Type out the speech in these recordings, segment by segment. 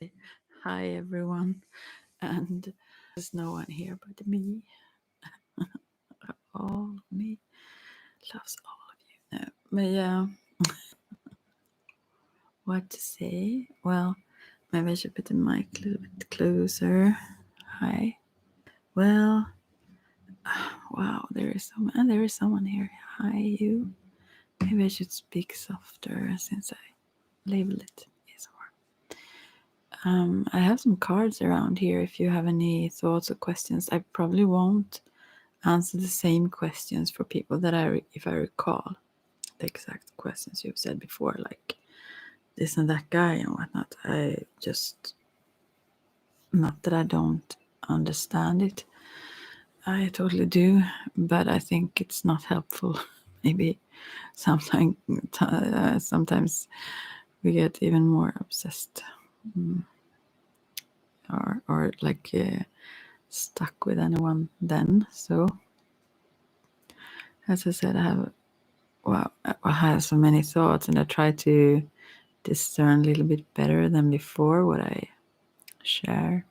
say hi everyone, and there's no one here but me. All of me loves all of you. No, but yeah, what to say? Well, maybe I should put the mic a little bit closer. Hi. Well, wow, there is someone here. Hi, you. Maybe I should speak softer since I labeled it ASMR. I have some cards around here. If you have any thoughts or questions, I probably won't answer the same questions for people that if I recall the exact questions you've said before, like this and that guy and whatnot. I just, not that I don't understand it, I totally do, but I think it's not helpful. Maybe sometimes we get even more obsessed, or like stuck with anyone then. So as I said, I have so many thoughts, and I try to discern a little bit better than before what I share.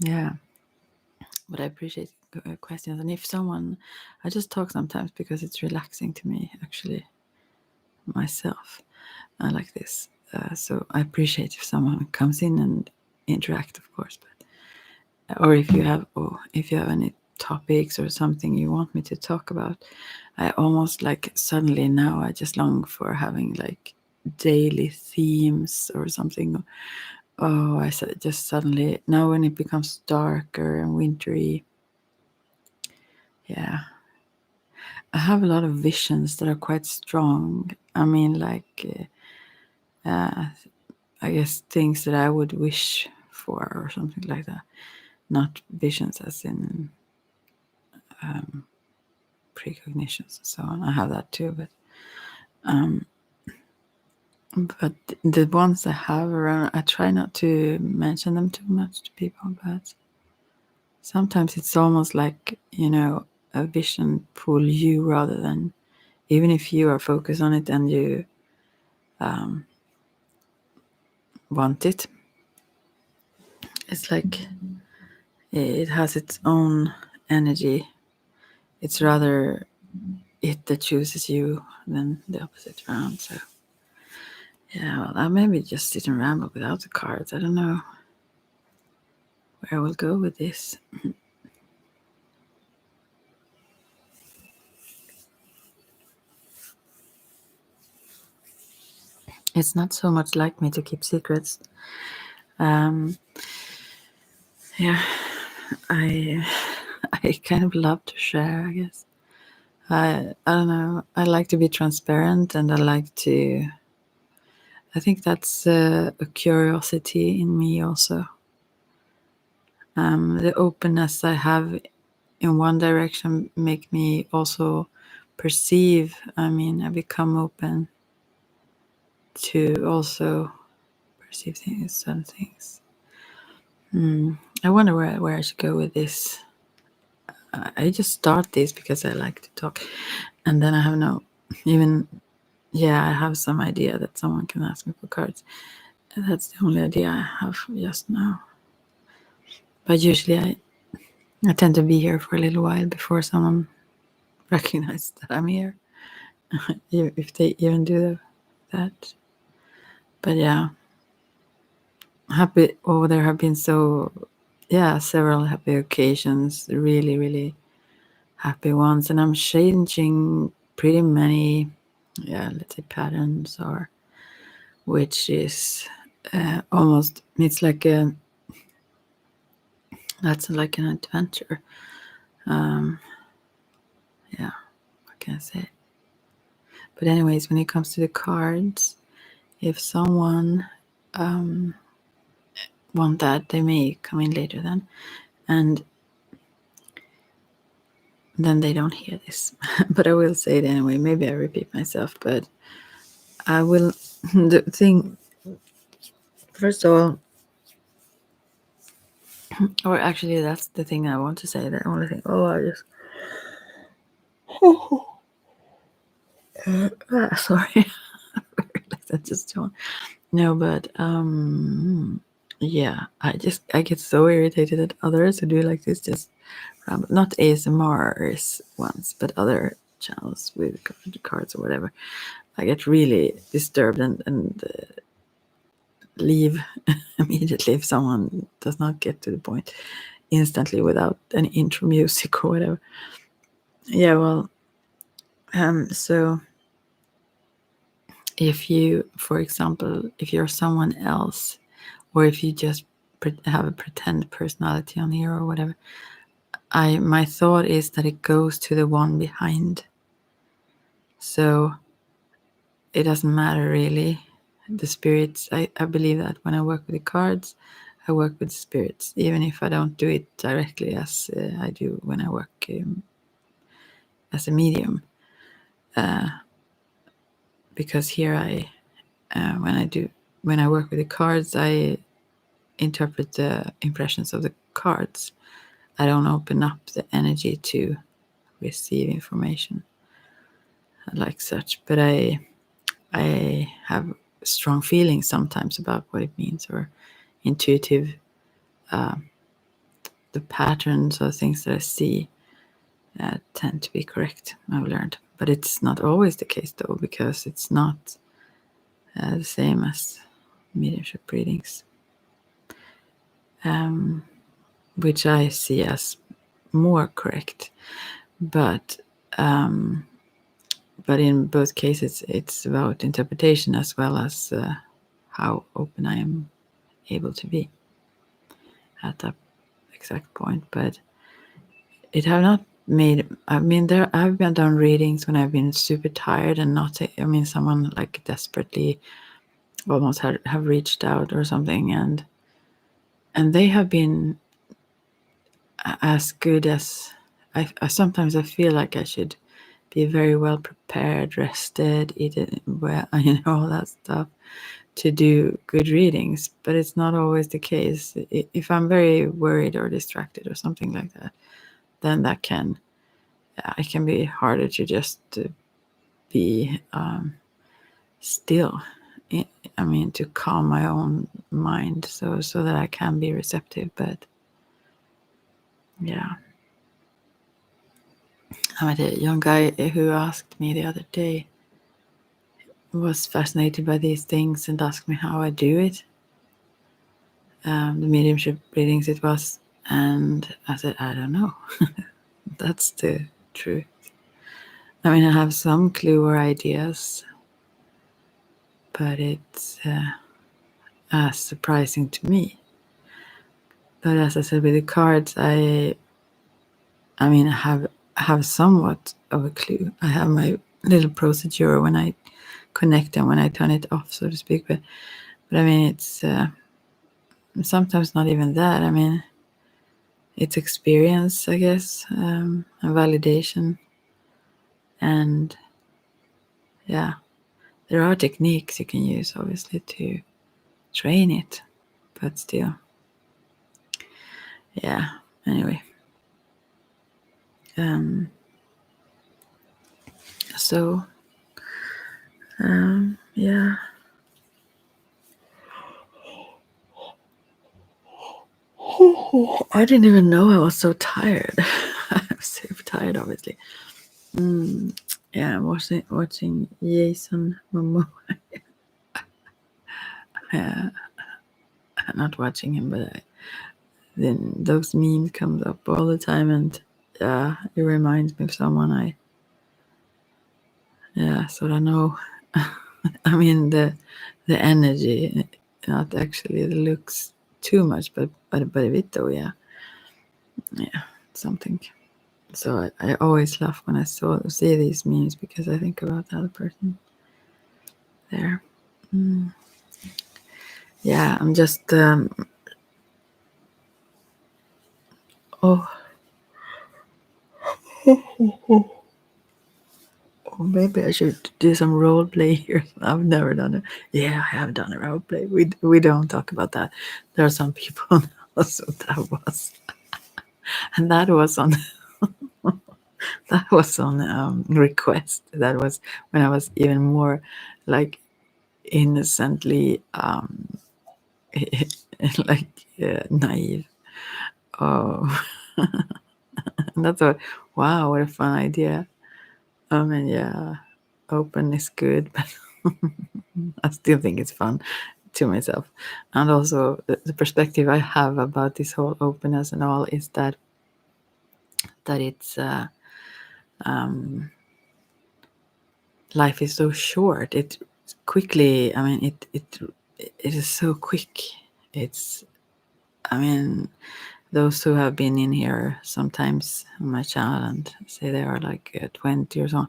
Yeah, but I appreciate questions. And if someone, I just talk sometimes because it's relaxing to me, actually, myself. I like this. So I appreciate if someone comes in and interact, of course. But or if you have any topics or something you want me to talk about, I almost like suddenly now I just long for having like daily themes or something. Oh, I said just suddenly now when it becomes darker and wintry, yeah, I have a lot of visions that are quite strong. I mean, like, I guess things that I would wish for or something like that. Not visions as in precognitions and so on. I have that too, but the ones I have around, I try not to mention them too much to people, but sometimes it's almost like, a vision pull you rather than, even if you are focused on it and you want it, it's like it has its own energy. It's rather it that chooses you than the opposite round. So yeah, well, I maybe just sit and ramble without the cards. I don't know where I will go with this. It's not so much like me to keep secrets. Yeah, I I kind of love to share, I guess. I don't know. I like to be transparent, and I think that's a curiosity in me also. The openness I have in one direction make me also perceive. I mean, I become open to also perceive some things. I wonder where I should go with this. I just start this because I like to talk, and then I have I have some idea that someone can ask me for cards. And that's the only idea I have just now. But usually I tend to be here for a little while before someone recognizes that I'm here, if they even do that. But yeah, happy. Oh, there have been several happy occasions, really, really happy ones, and I'm changing pretty many, let's say patterns, or which is almost, it's like that's like an adventure. Yeah, what can I say? But anyways, when it comes to the cards, if someone want that, they may come in later then, and then they don't hear this. But I will say it anyway. Maybe I repeat myself, but I will. The thing, first of all, or actually, that's the thing I want to say. The only thing. Oh, I just. Sorry. That's just John. No, but yeah, I get so irritated at others who do like this, just not ASMR ones, but other channels with cards or whatever. I get really disturbed and leave immediately if someone does not get to the point instantly without any intro music or whatever. Yeah, well, so if you, for example, if you're someone else, or if you just have a pretend personality on here or whatever, my thought is that it goes to the one behind. So it doesn't matter really. The spirits, I believe that when I work with the cards, I work with spirits, even if I don't do it directly as I do when I work as a medium. Because here when I work with the cards, I interpret the impressions of the cards. I don't open up the energy to receive information like such, but I have strong feelings sometimes about what it means, or intuitive, the patterns or things that I see tend to be correct, I've learned. But it's not always the case though, because it's not the same as mediumship readings, which I see as more correct. But in both cases, it's about interpretation as well as how open I am able to be at that exact point. But it have not made, I mean, I've been done readings when I've been super tired and not, I mean, someone like desperately almost have reached out or something, and they have been as good as I sometimes I feel like I should be very well prepared, rested, eating well, all that stuff to do good readings. But it's not always the case. If I'm very worried or distracted or something like that, then it can be harder to just be still. I mean, to calm my own mind so that I can be receptive. But yeah. I met a young guy who asked me the other day, was fascinated by these things and asked me how I do it. The mediumship readings it was, and I said, I don't know. That's the truth. I mean, I have some clue or ideas, but it's as surprising to me. But as I said with the cards, I mean, I have somewhat of a clue. I have my little procedure when I connect and when I turn it off, so to speak. But I mean, it's sometimes not even that. I mean, it's experience, I guess, and validation. And yeah, there are techniques you can use, obviously, to train it, but still. Yeah, anyway. So, yeah. I didn't even know I was so tired. I'm super tired, obviously. Yeah, watching Jason Momoa. Not watching him, but then those memes comes up all the time, and it reminds me of someone sort of know. I mean, the energy, not actually the looks too much, but a bit though, yeah, something. So I always laugh when I see these memes, because I think about the other person there. Yeah, I'm just oh, maybe I should do some role play here. I've never done it. Yeah, I have done a role play. We don't talk about that. There are some people also that was, and that was on request. That was when I was even more like innocently like naive. Oh, and that's a wow, what a fun idea. I mean, yeah, open is good, but I still think it's fun to myself. And also, the perspective I have about this whole openness and all is that it's life is so short. It quickly. I mean, it is so quick. It's. I mean, those who have been in here sometimes on my channel and say they are like 20 or so,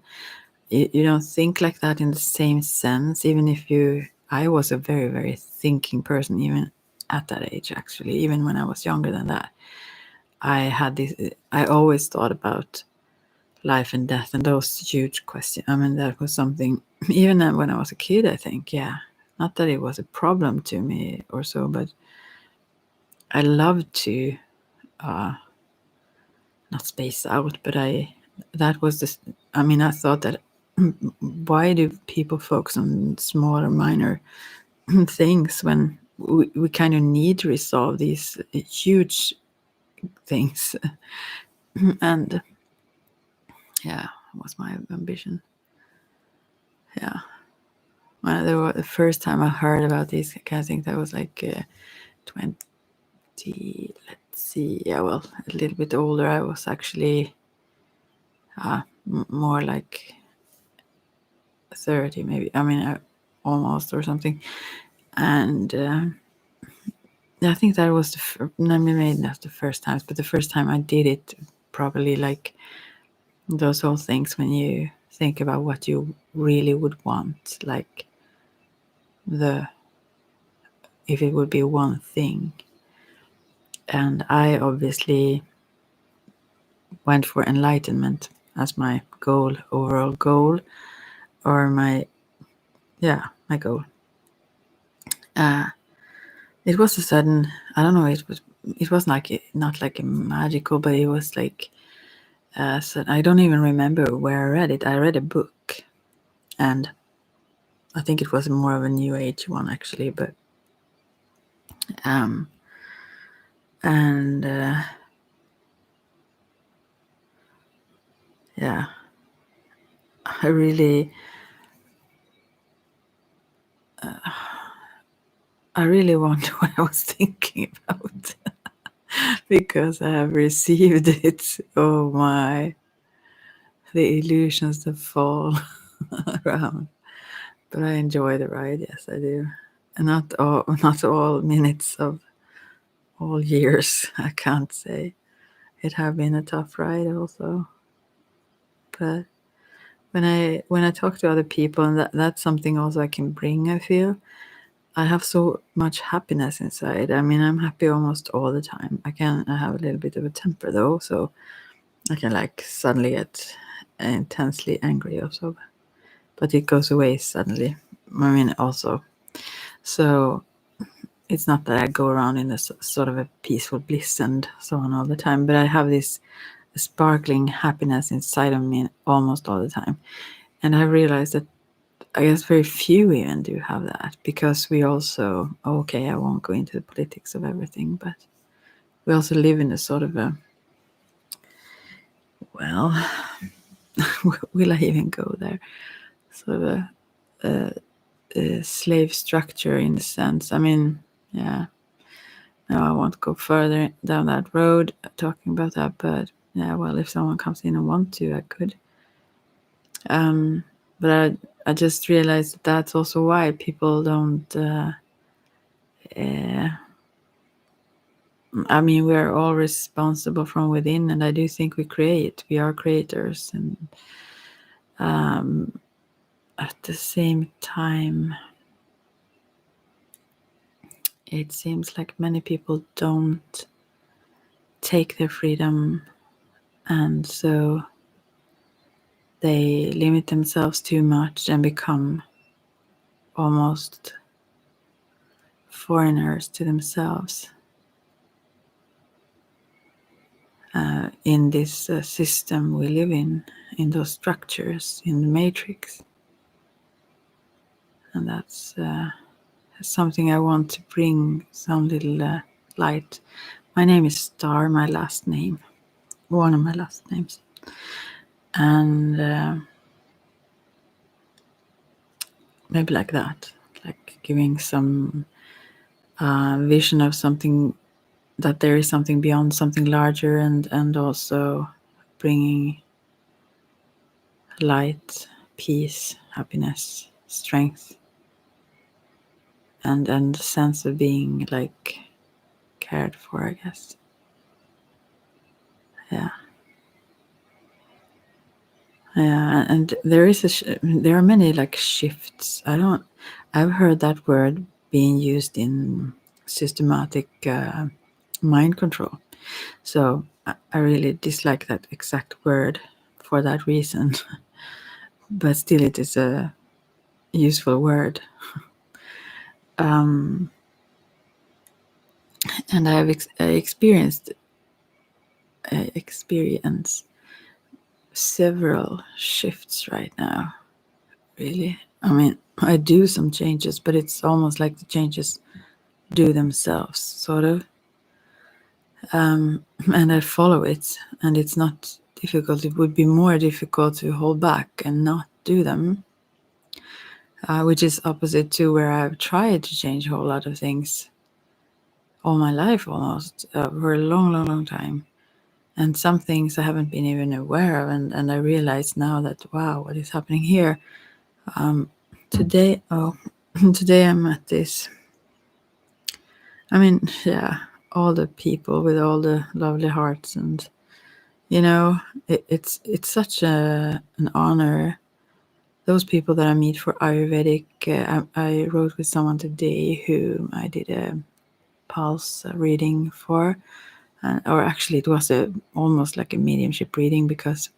you don't think like that in the same sense. Even if I was a very, very thinking person, even at that age, actually, even when I was younger than that. I always thought about life and death and those huge questions. I mean, that was something, even when I was a kid, I think, yeah. Not that it was a problem to me or so, but I loved to not space out, but that was this. I mean, I thought that why do people focus on smaller, minor things when we kind of need to resolve these huge things? And yeah, was my ambition. Yeah. When the first time I heard about this, I think that was like 20. Let's see. Yeah, well, a little bit older. I was actually more like 30, maybe. I mean, almost or something. And I think that was maybe not the first time, but the first time I did it, probably like those whole things when you think about what you really would want, like if it would be one thing. And I obviously went for enlightenment as my overall goal, or my goal. It was a sudden, I don't know, it was like not like a magical, but it was like so I don't even remember where I read it. I read a book, and I think it was more of a new age one actually, but and yeah, I really wonder what I was thinking about because I have received it. Oh my, the illusions that fall around. But I enjoy the ride, yes, I do. And not all minutes of all years, I can't say. It have been a tough ride also. But when I talk to other people, and that's something also I can bring, I feel I have so much happiness inside. I mean, I'm happy almost all the time. I have a little bit of a temper though, so I can like suddenly get intensely angry also, but it goes away suddenly. I mean, also, so it's not that I go around in a sort of a peaceful bliss and so on all the time, but I have this sparkling happiness inside of me almost all the time. And I realized that I guess very few even do have that, because we also, okay, I won't go into the politics of everything, but we also live in a sort of a, well, will I even go there? Sort of a slave structure in a sense. I mean, yeah, no, I won't go further down that road talking about that, but yeah, well, if someone comes in and want to, I could. But I just realized that's also why people don't. I mean, we're all responsible from within, and I do think we create. We are creators, and at the same time, it seems like many people don't take their freedom, and so they limit themselves too much and become almost foreigners to themselves in this system we live in those structures, in the matrix. And that's something I want to bring some little light. My name is Star, my last name, one of my last names. And maybe like that, like giving some vision of something, that there is something beyond, something larger, and also bringing light, peace, happiness, strength, and a sense of being like cared for, I guess. Yeah. Yeah, and there is there are many like shifts. I've heard that word being used in systematic mind control. So I really dislike that exact word for that reason. But still, it is a useful word. And I have experienced several shifts right now. Really, I mean, I do some changes, but it's almost like the changes do themselves, sort of. And I follow it, and it's not difficult. It would be more difficult to hold back and not do them, which is opposite to where I've tried to change a whole lot of things all my life, almost for a long, long, long time. And some things I haven't been even aware of, and I realize now that, wow, what is happening here? Today I'm at this. I mean, yeah, all the people with all the lovely hearts, and it's such an honor. Those people that I meet for Ayurvedic, I wrote with someone today who I did a pulse reading for, or actually it was almost like a mediumship reading, because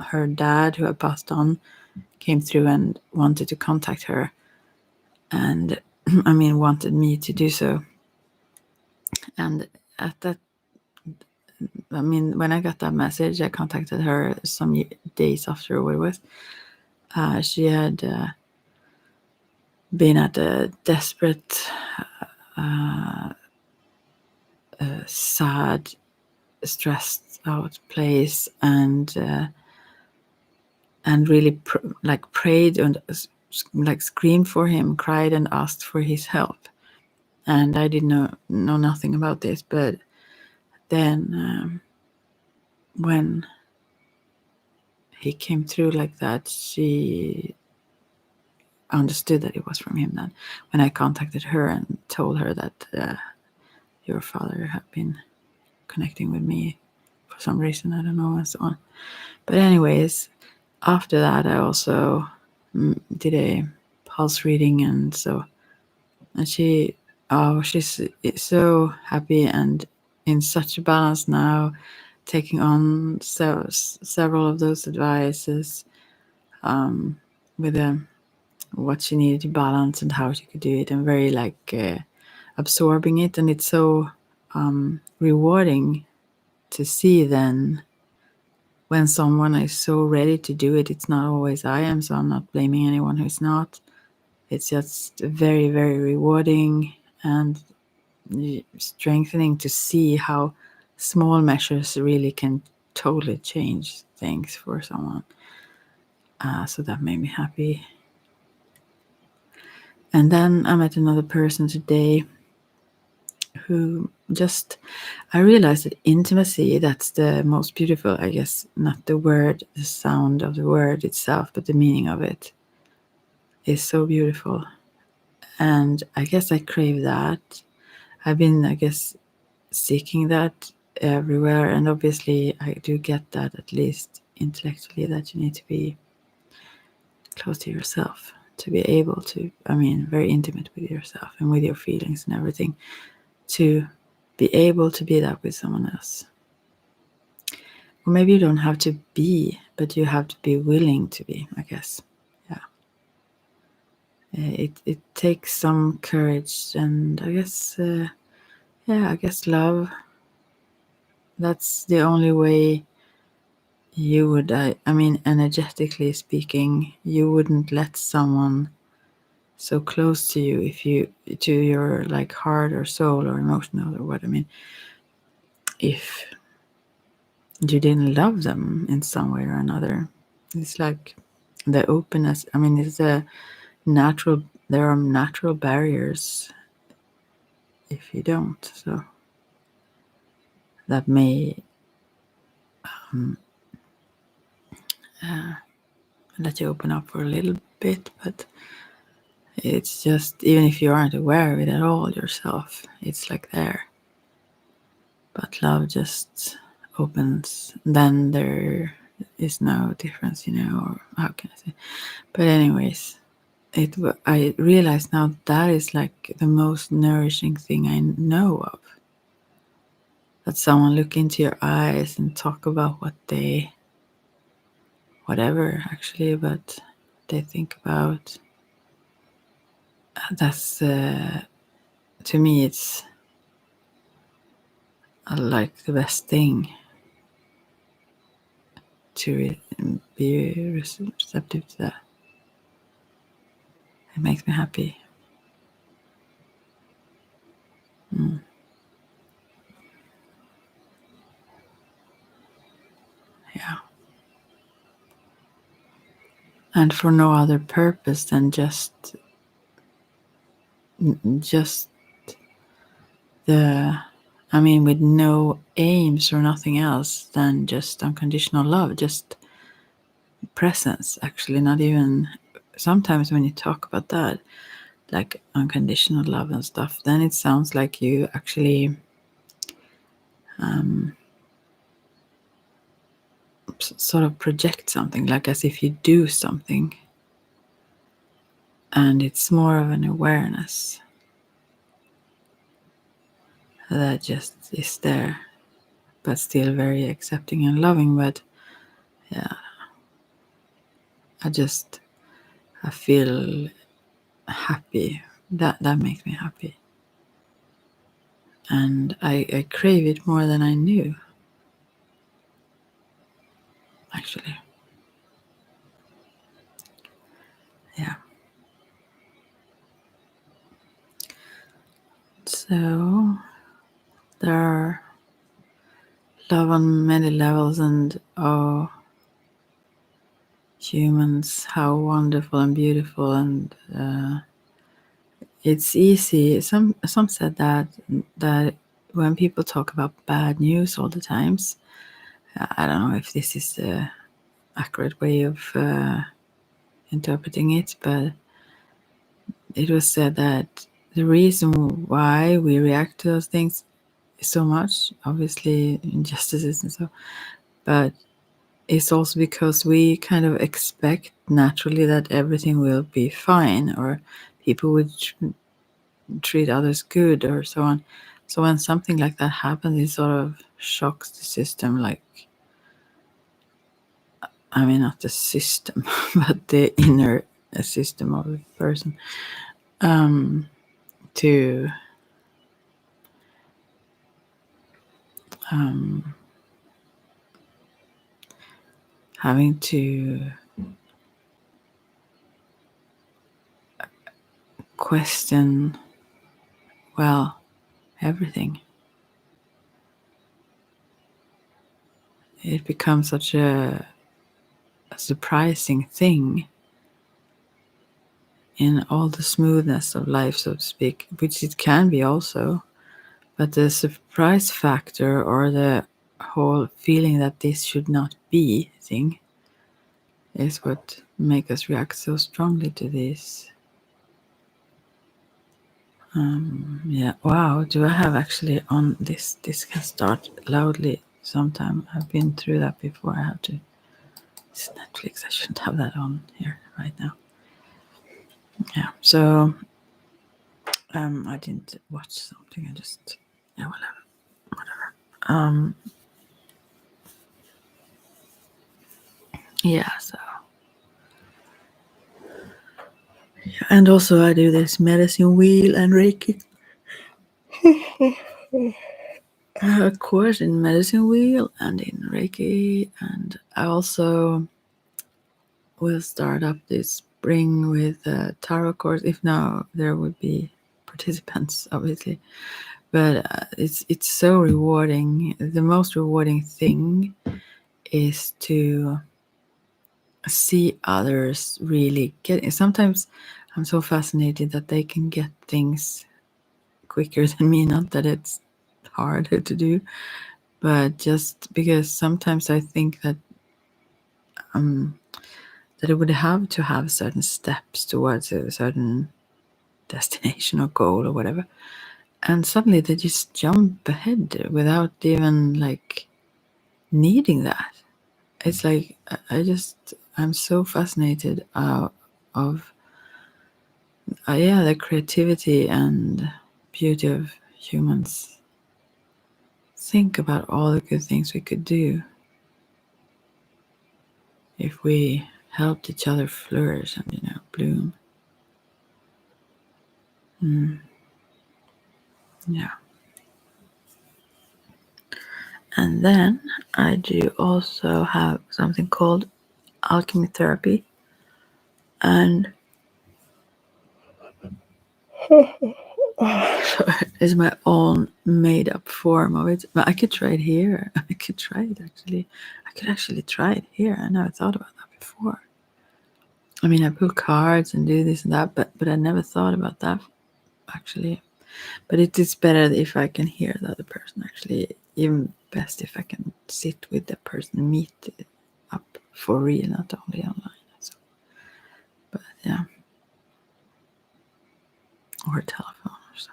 her dad, who had passed on, came through and wanted to contact her, and I mean wanted me to do so. And at that, I mean, when I got that message, I contacted her some days after what it was. She had been at a desperate, sad, stressed out place, and really prayed and like screamed for him, cried and asked for his help. And I didn't know nothing about this, but then when he came through like that, she understood that it was from him. Then when I contacted her and told her that your father had been connecting with me for some reason, I don't know, and so on. But anyways, after that I also did a pulse reading, and she's so happy and in such a balance now, taking on several of those advices with what she needed to balance and how she could do it, and very absorbing it. And it's so rewarding to see then when someone is so ready to do it. It's not always I am, so I'm not blaming anyone who's not. It's just very, very rewarding and strengthening to see how small measures really can totally change things for someone. So that made me happy. And then I met another person today who I realized that intimacy, that's the most beautiful, I guess, not the word, the sound of the word itself, but the meaning of it is so beautiful. And I guess I crave that. I've been, I guess, seeking that everywhere. And obviously I do get that, at least intellectually, that you need to be close to yourself to be able to, very intimate with yourself and with your feelings and everything, to be able to be that with someone else. Or maybe you don't have to be, but you have to be willing to be, I guess. Yeah. It takes some courage, and I guess, I guess love. That's the only way you would, energetically speaking, you wouldn't let someone so close to you, if you, to your like heart or soul or emotional or what I mean, if you didn't love them in some way or another. It's like the openness. I mean, it's a natural, there are natural barriers if you don't. So that may uh, let you open up for a little bit, but it's just, even if you aren't aware of it at all yourself, it's like there. But love just opens, then there is no difference, or how can I say? But anyways, I realize now that is like the most nourishing thing I know of. That someone look into your eyes and talk about what they, whatever actually, but they think about. That's to me, it's like the best thing to be receptive to that. It makes me happy. Yeah. And for no other purpose than just the, I mean, with no aims or nothing else than just unconditional love, just presence, actually, not even, sometimes when you talk about that, like unconditional love and stuff, then it sounds like you actually sort of project something, like as if you do something, and it's more of an awareness that just is there, but still very accepting and loving. But yeah, I feel happy. That makes me happy, and I crave it more than I knew, actually. Yeah. So there are love on many levels, and humans, how wonderful and beautiful, and it's easy. Some said that when people talk about bad news all the times, I don't know if this is the accurate way of interpreting it, but it was said that the reason why we react to those things so much, obviously injustices and so, but it's also because we kind of expect naturally that everything will be fine, or people would treat others good or so on. So when something like that happens, it sort of shocks the system, like, I mean, not the system, but the inner system of the person, to having to question, well, everything. It becomes such a surprising thing in all the smoothness of life, so to speak, which it can be also. But the surprise factor, or the whole feeling that this should not be thing, is what make us react so strongly to this. Yeah. Wow. Do I have actually on this? This can start loudly sometime. I've been through that before. I have to. It's Netflix. I shouldn't have that on here right now. Yeah. So I didn't watch something. I just, yeah, whatever. Yeah. So, and also I do this medicine wheel and Reiki. I have a course in medicine wheel and in Reiki, and I also will start up this bring with tarot cards. If now there would be participants, obviously, but it's so rewarding. The most rewarding thing is to see others really get. Sometimes I'm so fascinated that they can get things quicker than me. Not that it's harder to do, but just because sometimes I think that it would have to have certain steps towards a certain destination or goal or whatever, and suddenly they just jump ahead without even like needing that. It's like I'm so fascinated of the creativity and beauty of humans. Think about all the good things we could do if we helped each other flourish and bloom. Yeah. And then I do also have something called alchemy therapy, and it's my own made up form of it. But I could try it here. I could try it actually. I could actually try it here. I never thought about that before. I mean, I pull cards and do this and that, but I never thought about that actually. But it is better if I can hear the other person actually. Even best if I can sit with the person and meet up for real, not only online. So, but yeah, or telephone or so.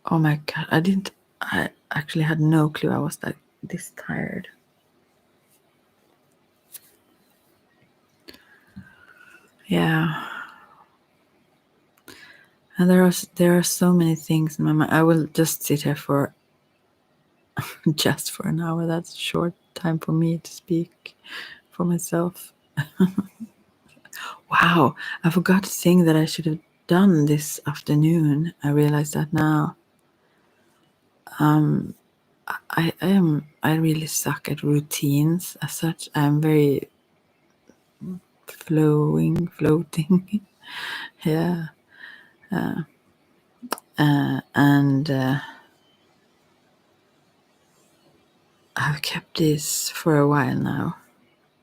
Oh my god, I actually had no clue I was this tired. Yeah. And there are so many things in my mind. I will just sit here for just for an hour. That's a short time for me to speak for myself. Wow, I forgot to think that I should have done this afternoon. I realize that now. I really suck at routines as such. I'm very floating. Yeah. And I've kept this for a while now,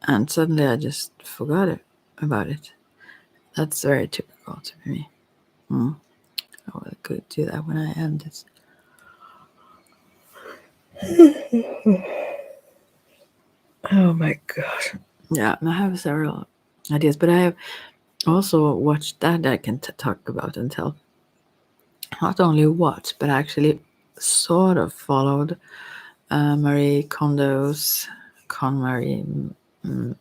and suddenly I just forgot about it. That's very typical to me. I will could do that when I end this. Oh my god. Yeah, I have several ideas, but I have also watched that I can talk about and tell. Not only watched, but actually sort of followed Marie Kondo's KonMari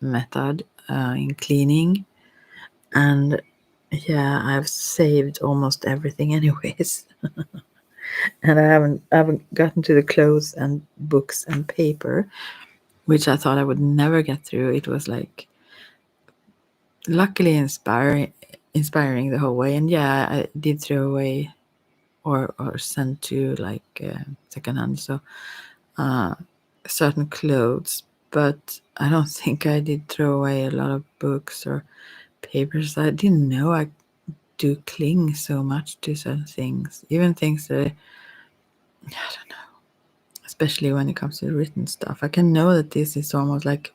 method in cleaning. And yeah, I've saved almost everything anyways. And I haven't gotten to the clothes and books and paper, which I thought I would never get through. It was like luckily inspiring the whole way. And yeah, I did throw away or send to like secondhand, so certain clothes, but I don't think I did throw away a lot of books or papers. I didn't know I do cling so much to certain things, even things that I don't know, especially when it comes to written stuff. I can know that this is almost like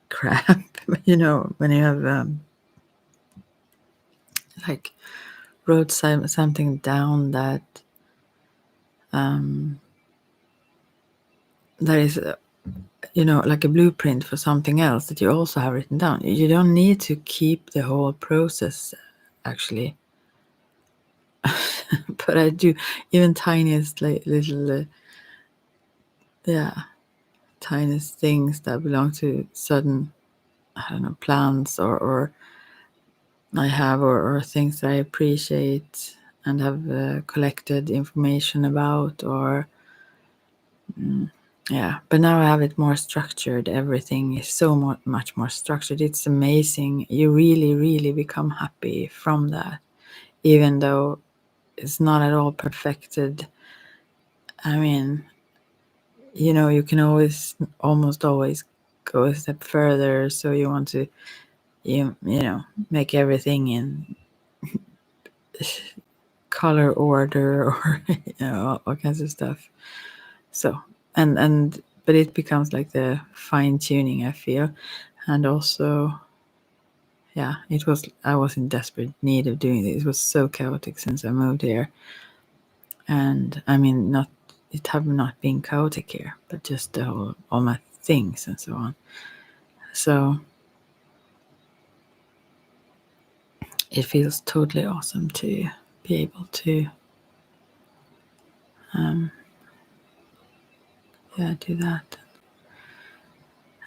crap, when you have like wrote something down that that is like a blueprint for something else that you also have written down. You don't need to keep the whole process actually. But I do, even tiniest little tiniest things that belong to certain, I don't know, plants or I have or things that I appreciate and have collected information about, or but now I have it more structured. Everything is so much more structured. It's amazing. You really, really become happy from that, even though it's not at all perfected. I mean, you can almost always go a step further. So you want to, you know, make everything in color order, or you know, all kinds of stuff. So and but it becomes like the fine tuning, I feel. And also, yeah, I was in desperate need of doing this. It was so chaotic since I moved here. And I mean, not it have not been chaotic here, but just the whole, all my things and so on. So it feels totally awesome to be able to do that.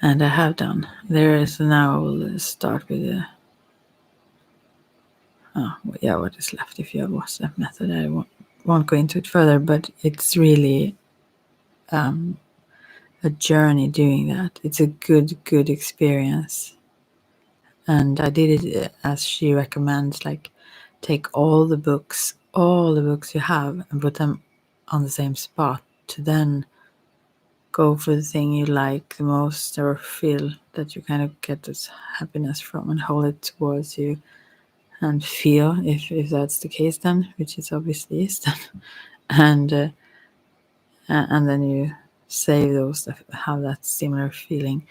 And I have done. There is now, I will start with the what is left. If you have watched that method, I won't go into it further, but it's really a journey doing that. It's a good experience. And I did it as she recommends, like take all the books you have and put them on the same spot, to then go for the thing you like the most or feel that you kind of get this happiness from, and hold it towards you and feel, if that's the case, then, which it obviously is, then. And then you save those that have that similar feeling,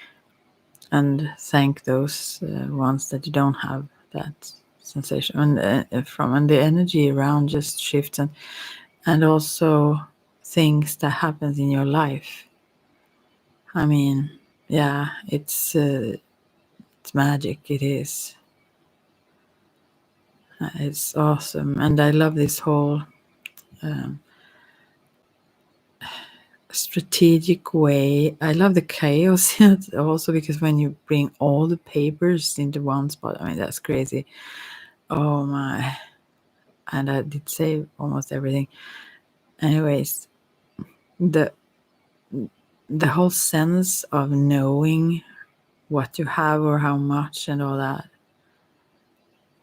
and thank those ones that you don't have that sensation from, and the energy around just shifts. And also things that happens in your life. I mean, yeah, it's magic. It is. It's awesome, and I love this whole strategic way. I love the chaos also, because when you bring all the papers into one spot, I mean, that's crazy. Oh my. And I did say almost everything. Anyways, the whole sense of knowing what you have or how much and all that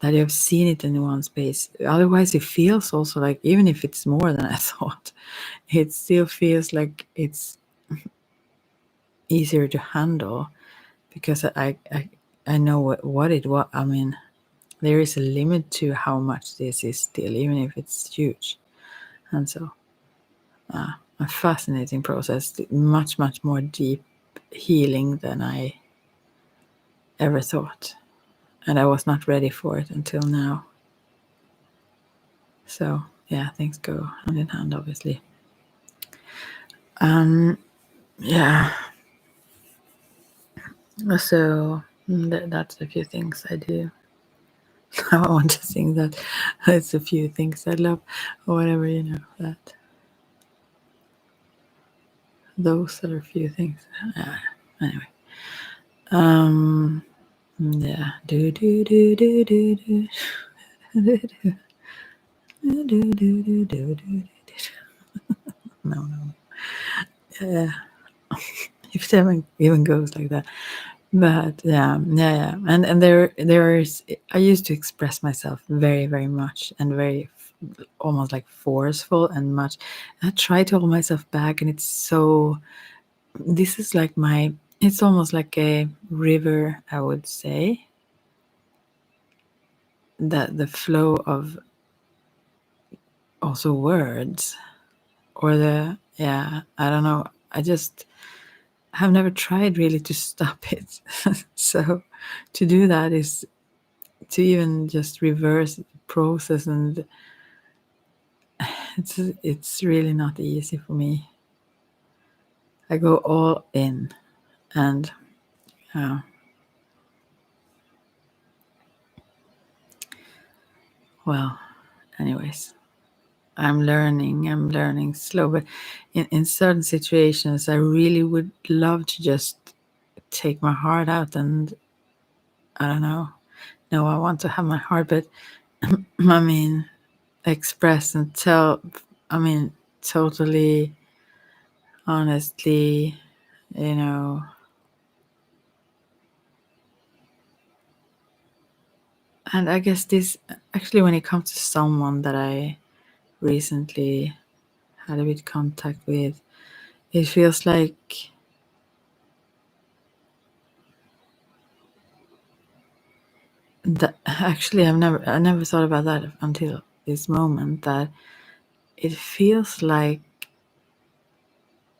you have seen it in one space. Otherwise, it feels also like, even if it's more than I thought, it still feels like it's easier to handle, because I know what it was. I mean, there is a limit to how much this is still, even if it's huge. And so, a fascinating process, much more deep healing than I ever thought, and I was not ready for it until now. So yeah, things go hand in hand, obviously. Yeah. So that's a few things I do. I want to sing that. It's a few things I love, or whatever, you know, that. Those are a few things. Anyway. Yeah. Do do do do do do. No. Yeah. If it even goes like that. But yeah. And there is. I used to express myself very much, and very almost like forceful and much. I try to hold myself back, and it's so. This is like my. It's almost like a river, I would say. That the flow of also words, or I don't know. I just have never tried really to stop it. So to do that is to even just reverse the process, and it's really not easy for me. I go all in, and well, anyways, I'm learning slow, but in certain situations I really would love to just take my heart out, and I don't know. No, I want to have my heart, but I mean, express and tell, I mean, totally honestly, you know. And I guess this, actually, when it comes to someone that I recently had a bit contact with, it feels like Actually, I never thought about that until this moment, that it feels like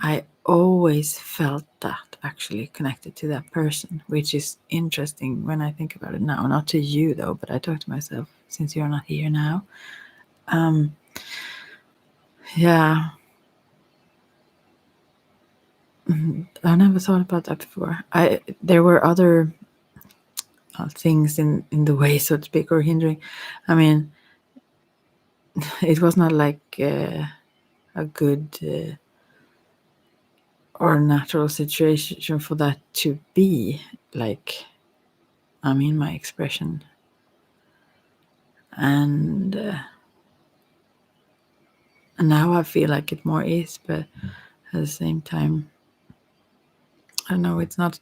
I always felt that actually connected to that person, which is interesting when I think about it now. Not to you though, but I talk to myself since you're not here now. Yeah, I never thought about that before. There were other things in the way, so to speak, or hindering. I mean, it was not like a good or natural situation for that to be like. I mean, my expression, and now I feel like it more is, but at the same time, I don't know. It's not.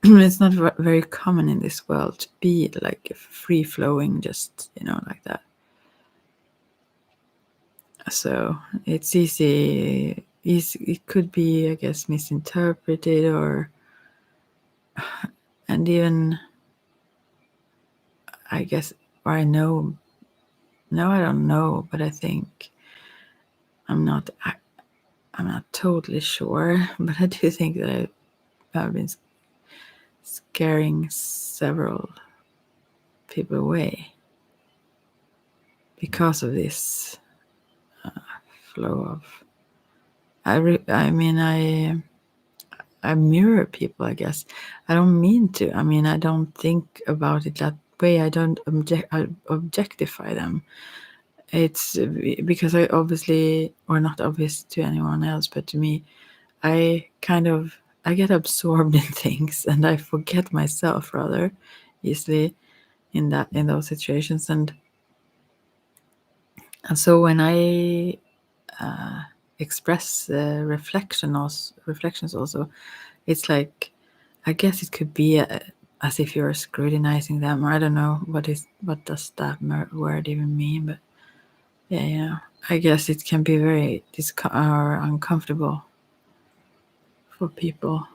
It's not very common in this world to be like free flowing, just like that. So it's easy. It could be, I guess, misinterpreted, and even, I guess, or I know. No, I don't know, but I think I'm not. I'm not totally sure, but I do think that I've been scaring several people away because of this flow of. I mean, I mirror people, I guess. I don't mean to. I mean, I don't think about it that way. I don't objectify them. It's because I obviously, or not obvious to anyone else, but to me, I get absorbed in things and I forget myself rather easily in those situations. And so when I express reflections also, it's like, I guess it could be as if you're scrutinizing them, or I don't know what does that word even mean, but yeah, I guess it can be very or uncomfortable for people.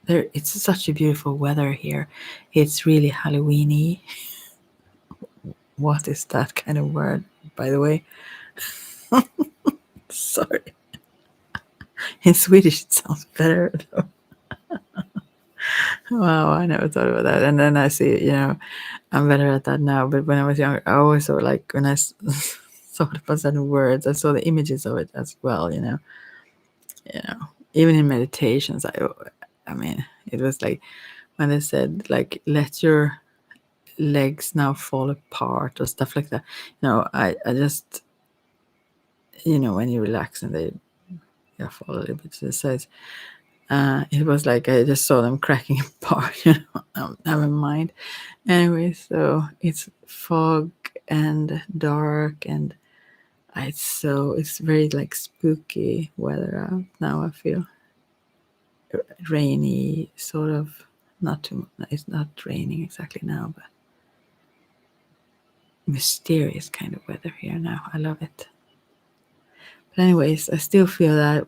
It's such a beautiful weather here. It's really Halloweeny. What is that kind of word, by the way? Sorry. In Swedish, it sounds better. Wow, I never thought about that. And then I see, I'm better at that now. But when I was younger, I always saw, like, when I thought about certain words, I saw the images of it as well. You know, even in meditations, I mean, it was like when they said, like, let your legs now fall apart or stuff like that. I just, when you relax and they fall a little bit to the sides. It was like I just saw them cracking apart. Never mind. Anyway, so it's fog and dark, and it's very like spooky weather out now. I feel rainy, sort of. Not too. It's not raining exactly now, but mysterious kind of weather here now. I love it. But anyways, I still feel that.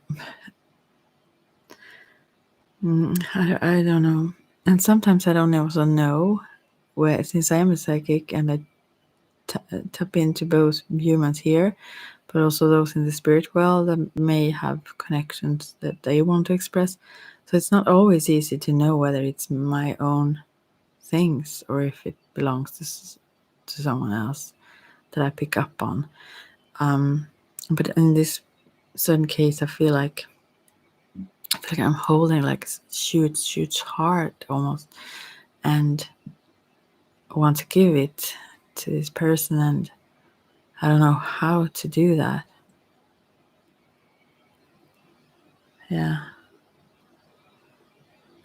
I don't know, and sometimes I don't also know where, since I am a psychic and I tap into both humans here, but also those in the spirit world that may have connections that they want to express. So it's not always easy to know whether it's my own things or if it belongs to someone else that I pick up on. But in this certain case, I feel like I'm holding like a huge heart almost, and I want to give it to this person, and I don't know how to do that. Yeah.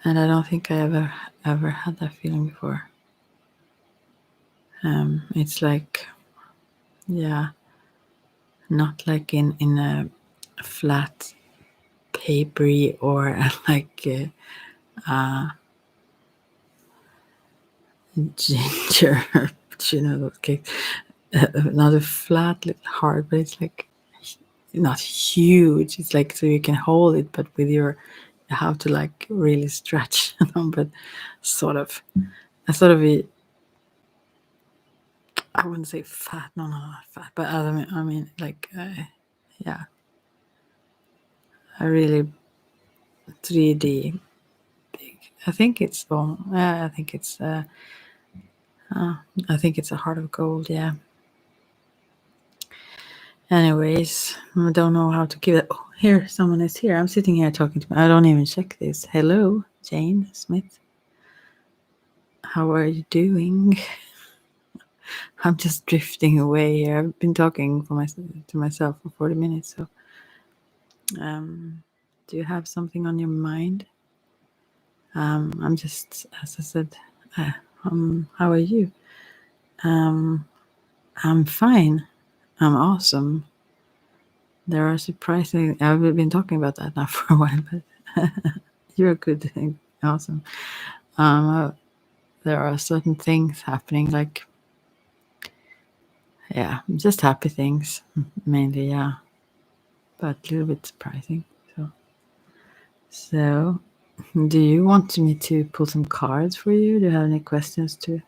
And I don't think I ever had that feeling before. It's like, yeah, not like in a flat, papery or like ginger, those cakes. Not a flat little heart, but it's like not huge. It's like so you can hold it, but you have to like really stretch, but sort of. I sort of I wouldn't say fat, no, not fat, but I mean, like, yeah, a really 3D big. I think it's I think it's a heart of gold. Yeah. Anyways, I don't know how to keep it. Oh, here, someone is here. I'm sitting here talking to me. I don't even check this. Hello, Jane Smith. How are you doing? I'm just drifting away here. I've been talking to myself for 40 minutes. So, do you have something on your mind? I'm just, as I said, how are you? I'm fine. I'm awesome. There are surprising. I've been talking about that now for a while, but you're good and awesome. There are certain things happening, like, yeah, just happy things mainly, yeah, but a little bit surprising. So, do you want me to pull some cards for you? Do you have any questions to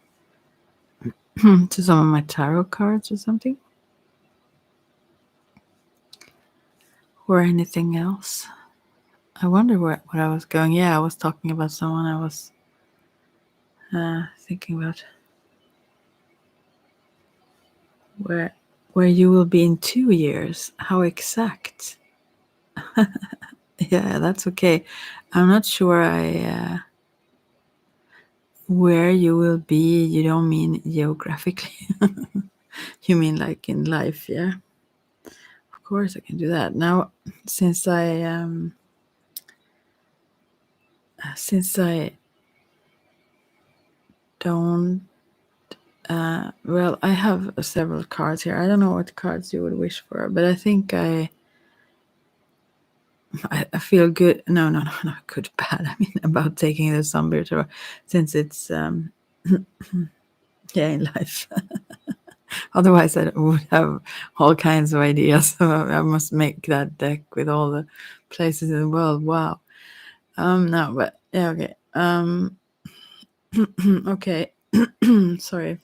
to some of my tarot cards or something, or anything else? I wonder what I was going. Yeah, I was talking about someone I was thinking about where you will be in 2 years. How exact? Yeah, that's okay. I'm not sure where you will be. You don't mean geographically. You mean like in life, yeah? Of course I can do that. Now, since I don't well, I have several cards here. I don't know what cards you would wish for, but I think I feel good. No, not good, bad. I mean, about taking the zombie tour, since it's yeah, in life. Otherwise, I would have all kinds of ideas. So I must make that deck with all the places in the world. Wow. No, but yeah, okay. Okay. Sorry.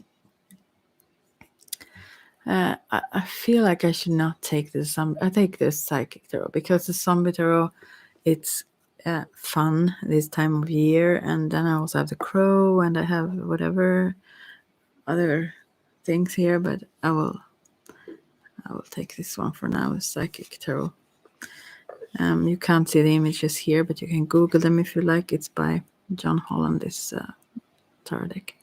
I feel like I should not take the zombie. I take the psychic tarot because the zombie tarot, it's fun this time of year, and then I also have the crow, and I have whatever other things here. But I will take this one for now, the psychic tarot. You can't see the images here, but you can Google them if you like. It's by John Holland, this tarot deck.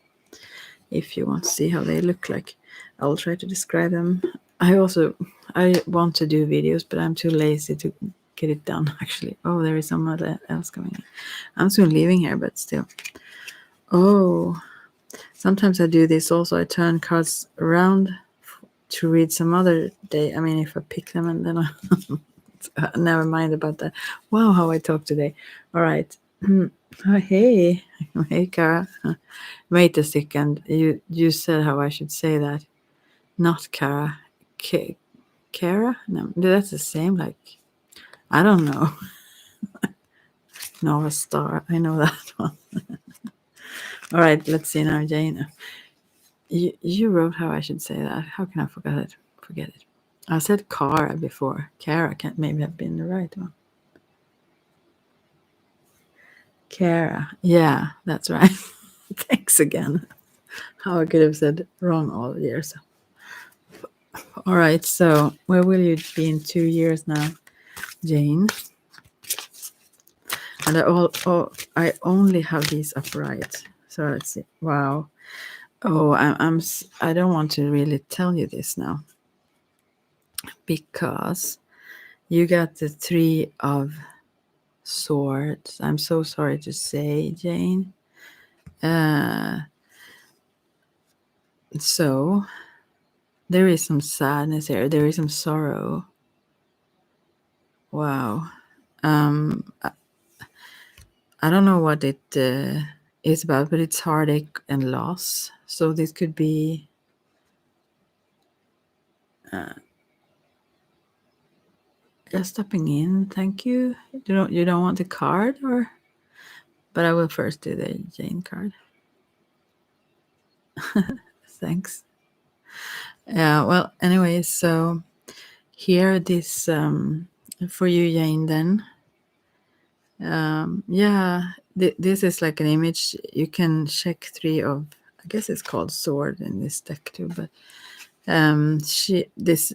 If you want to see how they look like, I will try to describe them. I want to do videos, but I'm too lazy to get it done. Actually, oh, there is someone else coming in. I'm soon leaving here, but still. Oh, sometimes I do this also. I turn cards around to read some other day. I mean, if I pick them and then never mind about that. Wow, how I talk today. All right. Oh, hey, hey, Cara. Wait a second. You said how I should say that. Not Cara. Cara? No, that's the same. Like, I don't know. Nova Star. I know that one. All right. Let's see now, Jane. You wrote how I should say that. How can I forget it? Forget it. I said Cara before. Cara can't maybe have been the right one. Cara. Yeah, that's right. Thanks again. How I could have said wrong all the years. All right, so where will you be in 2 years now, Jane? And I only have these upright. So let's see. Wow. Oh, I don't want to really tell you this now because you got the 3 of Swords. I'm so sorry to say, Jane. So there is some sadness here. There is some sorrow. Wow. I don't know what it is about, but it's heartache and loss. So this could be just stepping in. Thank you. You don't want the card, or? But I will first do the Jane card. Thanks. Yeah. Well, anyway, so here this for you, Jane. Then, yeah, this is like an image. You can check 3 of. I guess it's called sword in this deck too. But she this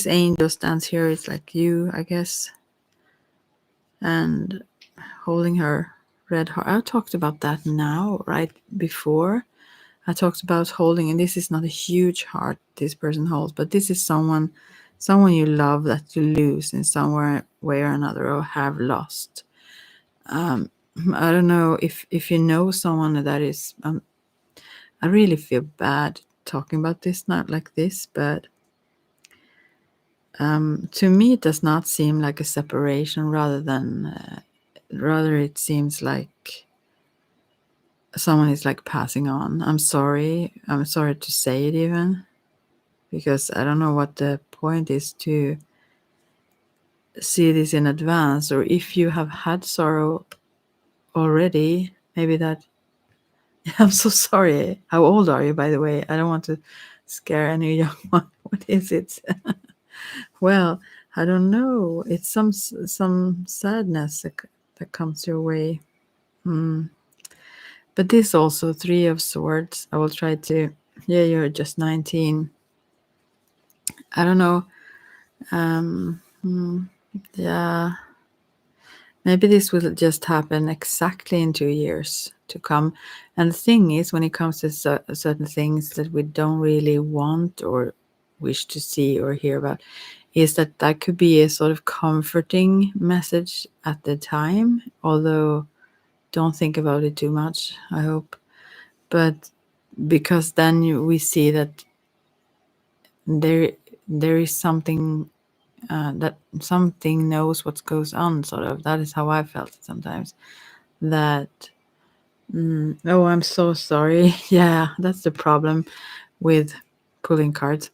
angel stands here. It's like you, I guess, and holding her red heart. I talked about that now, right before. I talked about holding, and this is not a huge heart this person holds, but this is someone you love that you lose in some way or another, or have lost. I don't know if you know someone that is. I really feel bad talking about this, not like this, but to me it does not seem like a separation. Rather it seems like someone is like passing on. I'm sorry. I'm sorry to say it even, because I don't know what the point is to see this in advance, or if you have had sorrow already, maybe that. I'm so sorry. How old are you, by the way? I don't want to scare any young one. What is it? Well, I don't know. It's some sadness that comes your way. But this also 3 of swords. I will try to. Yeah, you're just 19. I don't know. Yeah. Maybe this will just happen exactly in 2 years to come. And the thing is, when it comes to certain things that we don't really want or wish to see or hear about, is that could be a sort of comforting message at the time. Although, don't think about it too much, I hope. But because then we see that there is something that something knows what goes on. Sort of, that is how I felt sometimes. That oh, I'm so sorry. Yeah, that's the problem with pulling cards.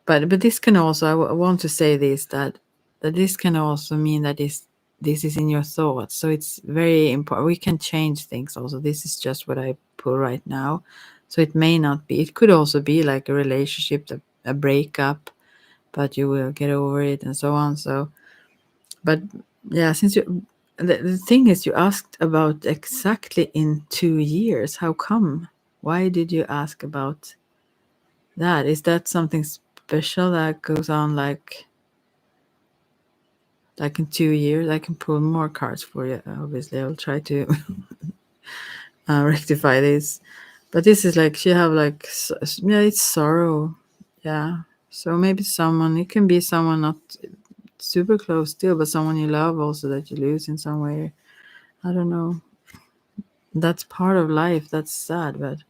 But this can also, I want to say this, that this can also mean that this is in your thoughts. So it's very important. We can change things also. This is just what I pull right now. So it may not be. It could also be like a relationship, a breakup, but you will get over it and so on. So, but yeah, since the thing is, you asked about exactly in 2 years. How come? Why did you ask about that? Is that something special that goes on like in 2 years? I can pull more cards for you. Obviously, I will try to rectify this. But this is like she have like yeah, it's sorrow. Yeah. So maybe someone. It can be someone not super close still, but someone you love also that you lose in some way. I don't know. That's part of life. That's sad, but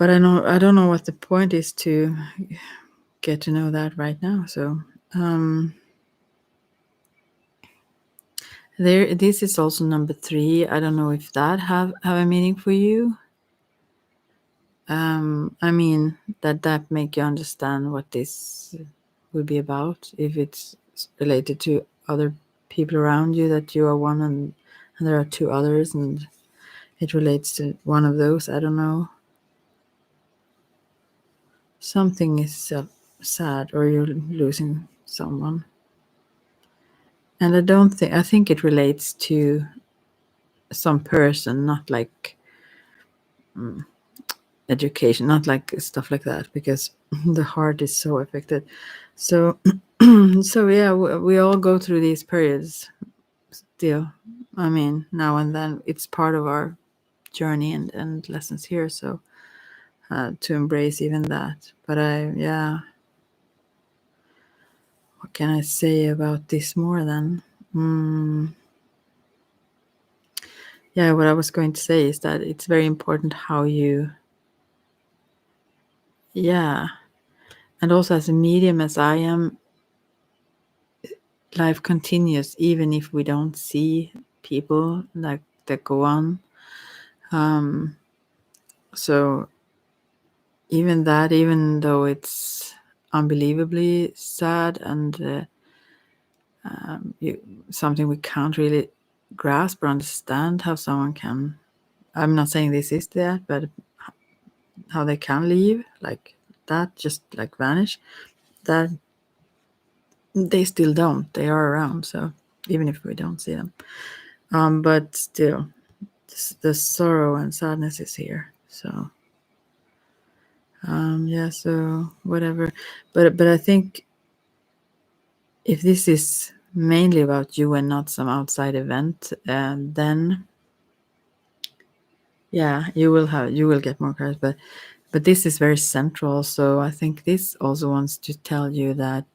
I don't know what the point is to get to know that right now. So this is also number 3. I don't know if that have a meaning for you. I mean that make you understand what this would be about, if it's related to other people around you, that you are one and there are 2 others, and it relates to one of those. I don't know. Something is sad, or you're losing someone. And I think it relates to some person, not like education, not like stuff like that, because the heart is so affected. So, so yeah, we all go through these periods still. I mean, now and then it's part of our journey and lessons here. So, to embrace even that. But yeah, what can I say about this more then? Yeah, what I was going to say is that it's very important how you, yeah, and also as a medium as I am, life continues even if we don't see people like that go on. So even though it's unbelievably sad and something we can't really grasp or understand how someone can. I'm not saying this is that, but how they can leave like that, just like vanish, that they still don't. They are around, so even if we don't see them. But still, the sorrow and sadness is here. So yeah, so whatever. But I think if this is mainly about you and not some outside event, then yeah, you will get more cards. But this is very central. So I think this also wants to tell you that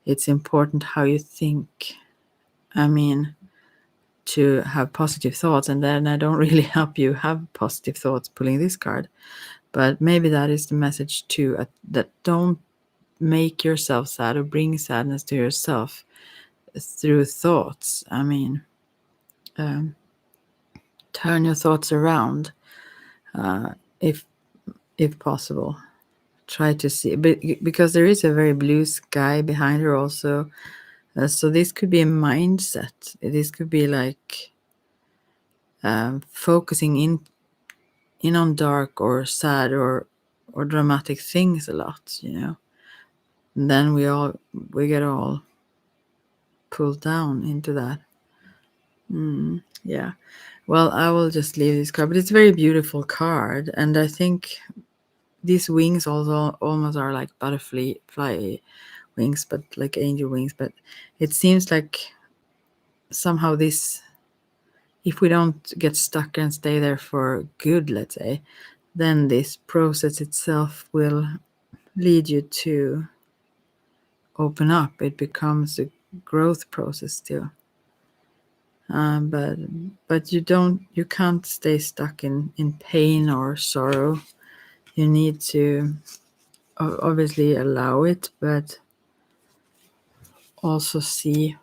it's important how you think. I mean, to have positive thoughts, and then I don't really help you have positive thoughts pulling this card, but maybe that is the message too, that don't make yourself sad or bring sadness to yourself through thoughts. I mean, turn your thoughts around, if possible. Try to see, but because there is a very blue sky behind her also, so this could be a mindset. This could be like focusing in on dark or sad or dramatic things a lot, And then we get all pulled down into that. Yeah. Well, I will just leave this card, but it's a very beautiful card, and I think these wings also almost are like butterfly fly wings, but like angel wings. But it seems like somehow this, if we don't get stuck and stay there for good, let's say, then this process itself will lead you to open up. It becomes a growth process still. But you can't stay stuck in pain or sorrow. You need to obviously allow it, but also see,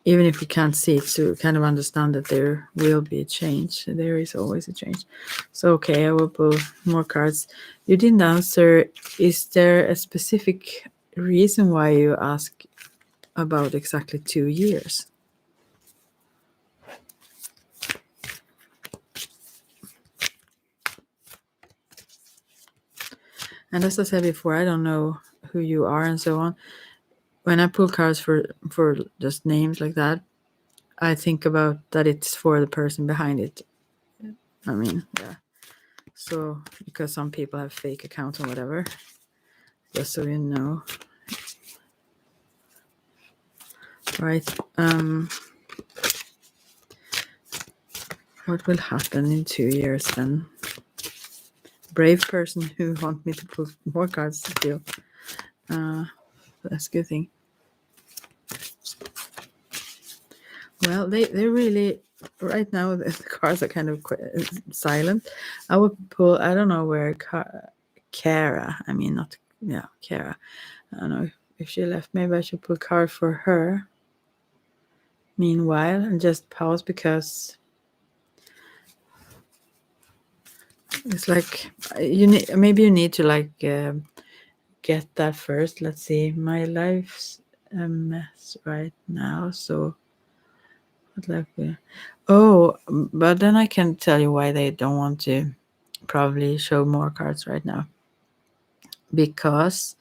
even if we can't see it, to kind of understand that there will be a change. There is always a change. So okay, I will pull more cards. You didn't answer. Is there a specific reason why you ask about exactly 2 years? And as I said before, I don't know who you are and so on. When I pull cards for just names like that, I think about that it's for the person behind it. I mean, yeah. So, because some people have fake accounts or whatever, just so you know. Right. What will happen in 2 years then? Brave person who want me to pull more cards still. That's a good thing. Well, they really, right now the cards are kind of silent. I would pull, I don't know where Kara, I mean, not, yeah, Kara. I don't know if she left. Maybe I should pull a card for her meanwhile and just pause, because it's like maybe you need to like get that first. Let's see. My life's a mess right now, so what life will... Oh, but then I can tell you why they don't want to probably show more cards right now. Because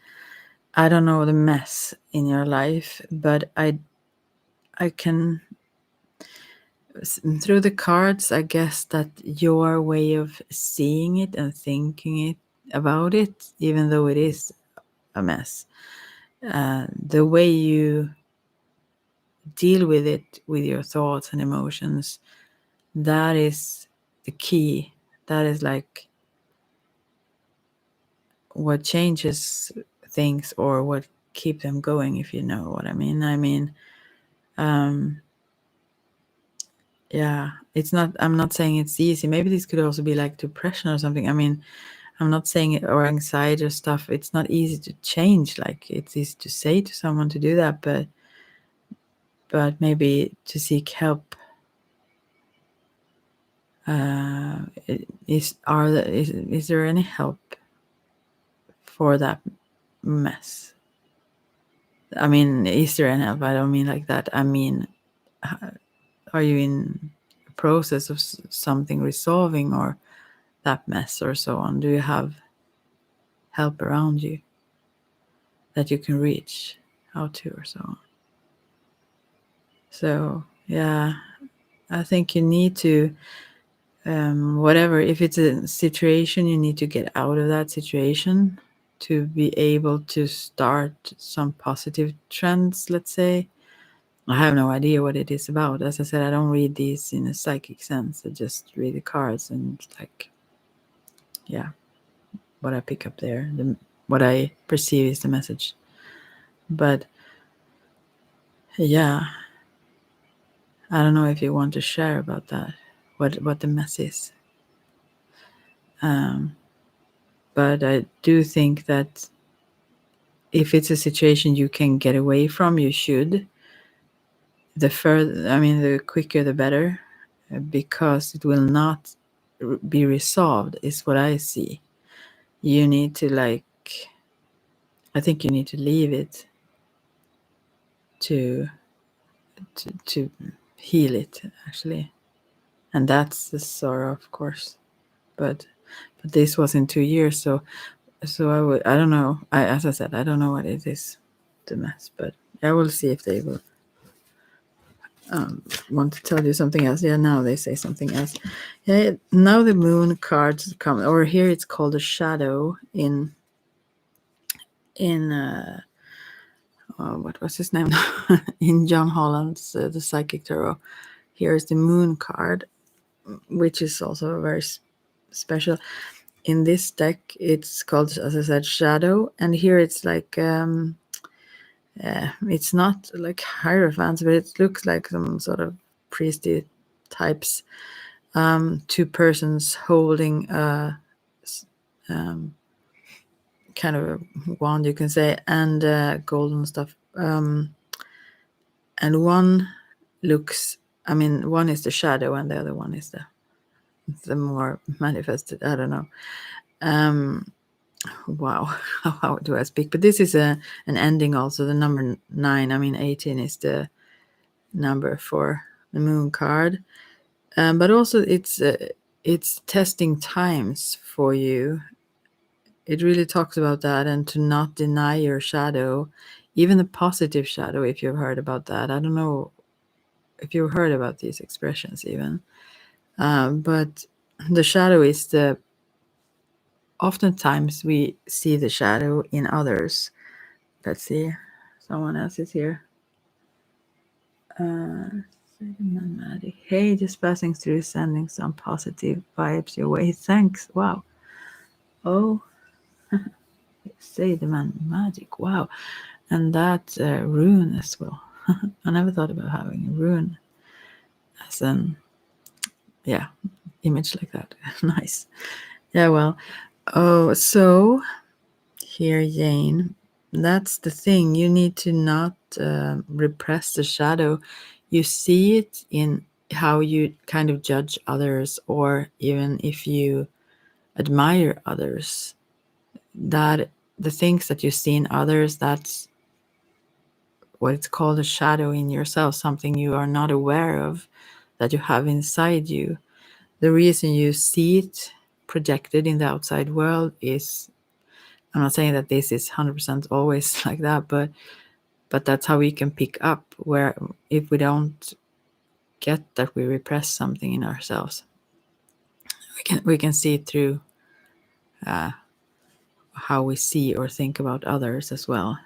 I don't know the mess in your life, but I can, through the cards, I guess that your way of seeing it and thinking it about it, even though it is a mess, the way you deal with it, with your thoughts and emotions, that is the key. That is like what changes things, or what keep them going, if you know what I mean. I mean, yeah, it's not, I'm not saying it's easy. Maybe this could also be like depression or something. I mean, I'm not saying it, or anxiety or stuff. It's not easy to change. Like, it's easy to say to someone to do that, but maybe to seek help. Is there any help for that mess? I mean, is there any help? I don't mean like that. I mean, are you in a process of something resolving, or that mess or so on? Do you have help around you that you can reach out to or so on? So yeah, I think you need to, whatever, if it's a situation, you need to get out of that situation to be able to start some positive trends, let's say. I have no idea what it is about. As I said, I don't read these in a psychic sense. I just read the cards and like, yeah, what I pick up there, what I perceive is the message. But yeah, I don't know if you want to share about that, what the mess is. But I do think that if it's a situation you can get away from, you should. The quicker the better, because it will not be resolved, is what I see. You need to I think you need to leave it to heal it, actually. And that's the sorrow, of course. But this was in 2 years, so I don't know. As I said, I don't know what it is, the mess, but I will see if they will want to tell you something else. Yeah, now they say something else. Yeah, now the moon cards come, or here it's called a shadow in what was his name? In John Holland's The Psychic Tarot. Here is the moon card, which is also very special. In this deck, it's called, as I said, shadow, and here it's like it's not like hierophants, but it looks like some sort of priestly types. Two persons holding a kind of a wand, you can say, and golden stuff. And one looks, one is the shadow, and the other one is the more manifested. I don't know. Wow, how do I speak? But this is an ending also. The number 9. 18 is the number for the moon card. But also it's testing times for you. It really talks about that, and to not deny your shadow, even the positive shadow, if you've heard about that. I don't know if you've heard about these expressions even. But the shadow is oftentimes we see the shadow in others. Let's see. Someone else is here. Hey, just passing through, sending some positive vibes your way. Thanks. Wow. Oh, say the man magic. Wow. And that rune as well. I never thought about having a rune as an, yeah, image like that. Nice. Yeah, well. Oh, so here, Jane, that's the thing. You need to not repress the shadow. You see it in how you kind of judge others, or even if you admire others, that the things that you see in others, that's what it's called, a shadow in yourself, something you are not aware of that you have inside you. The reason you see it projected in the outside world is, I'm not saying that this is 100% always like that, but that's how we can pick up where, if we don't get that we repress something in ourselves, we can see it through how we see or think about others as well.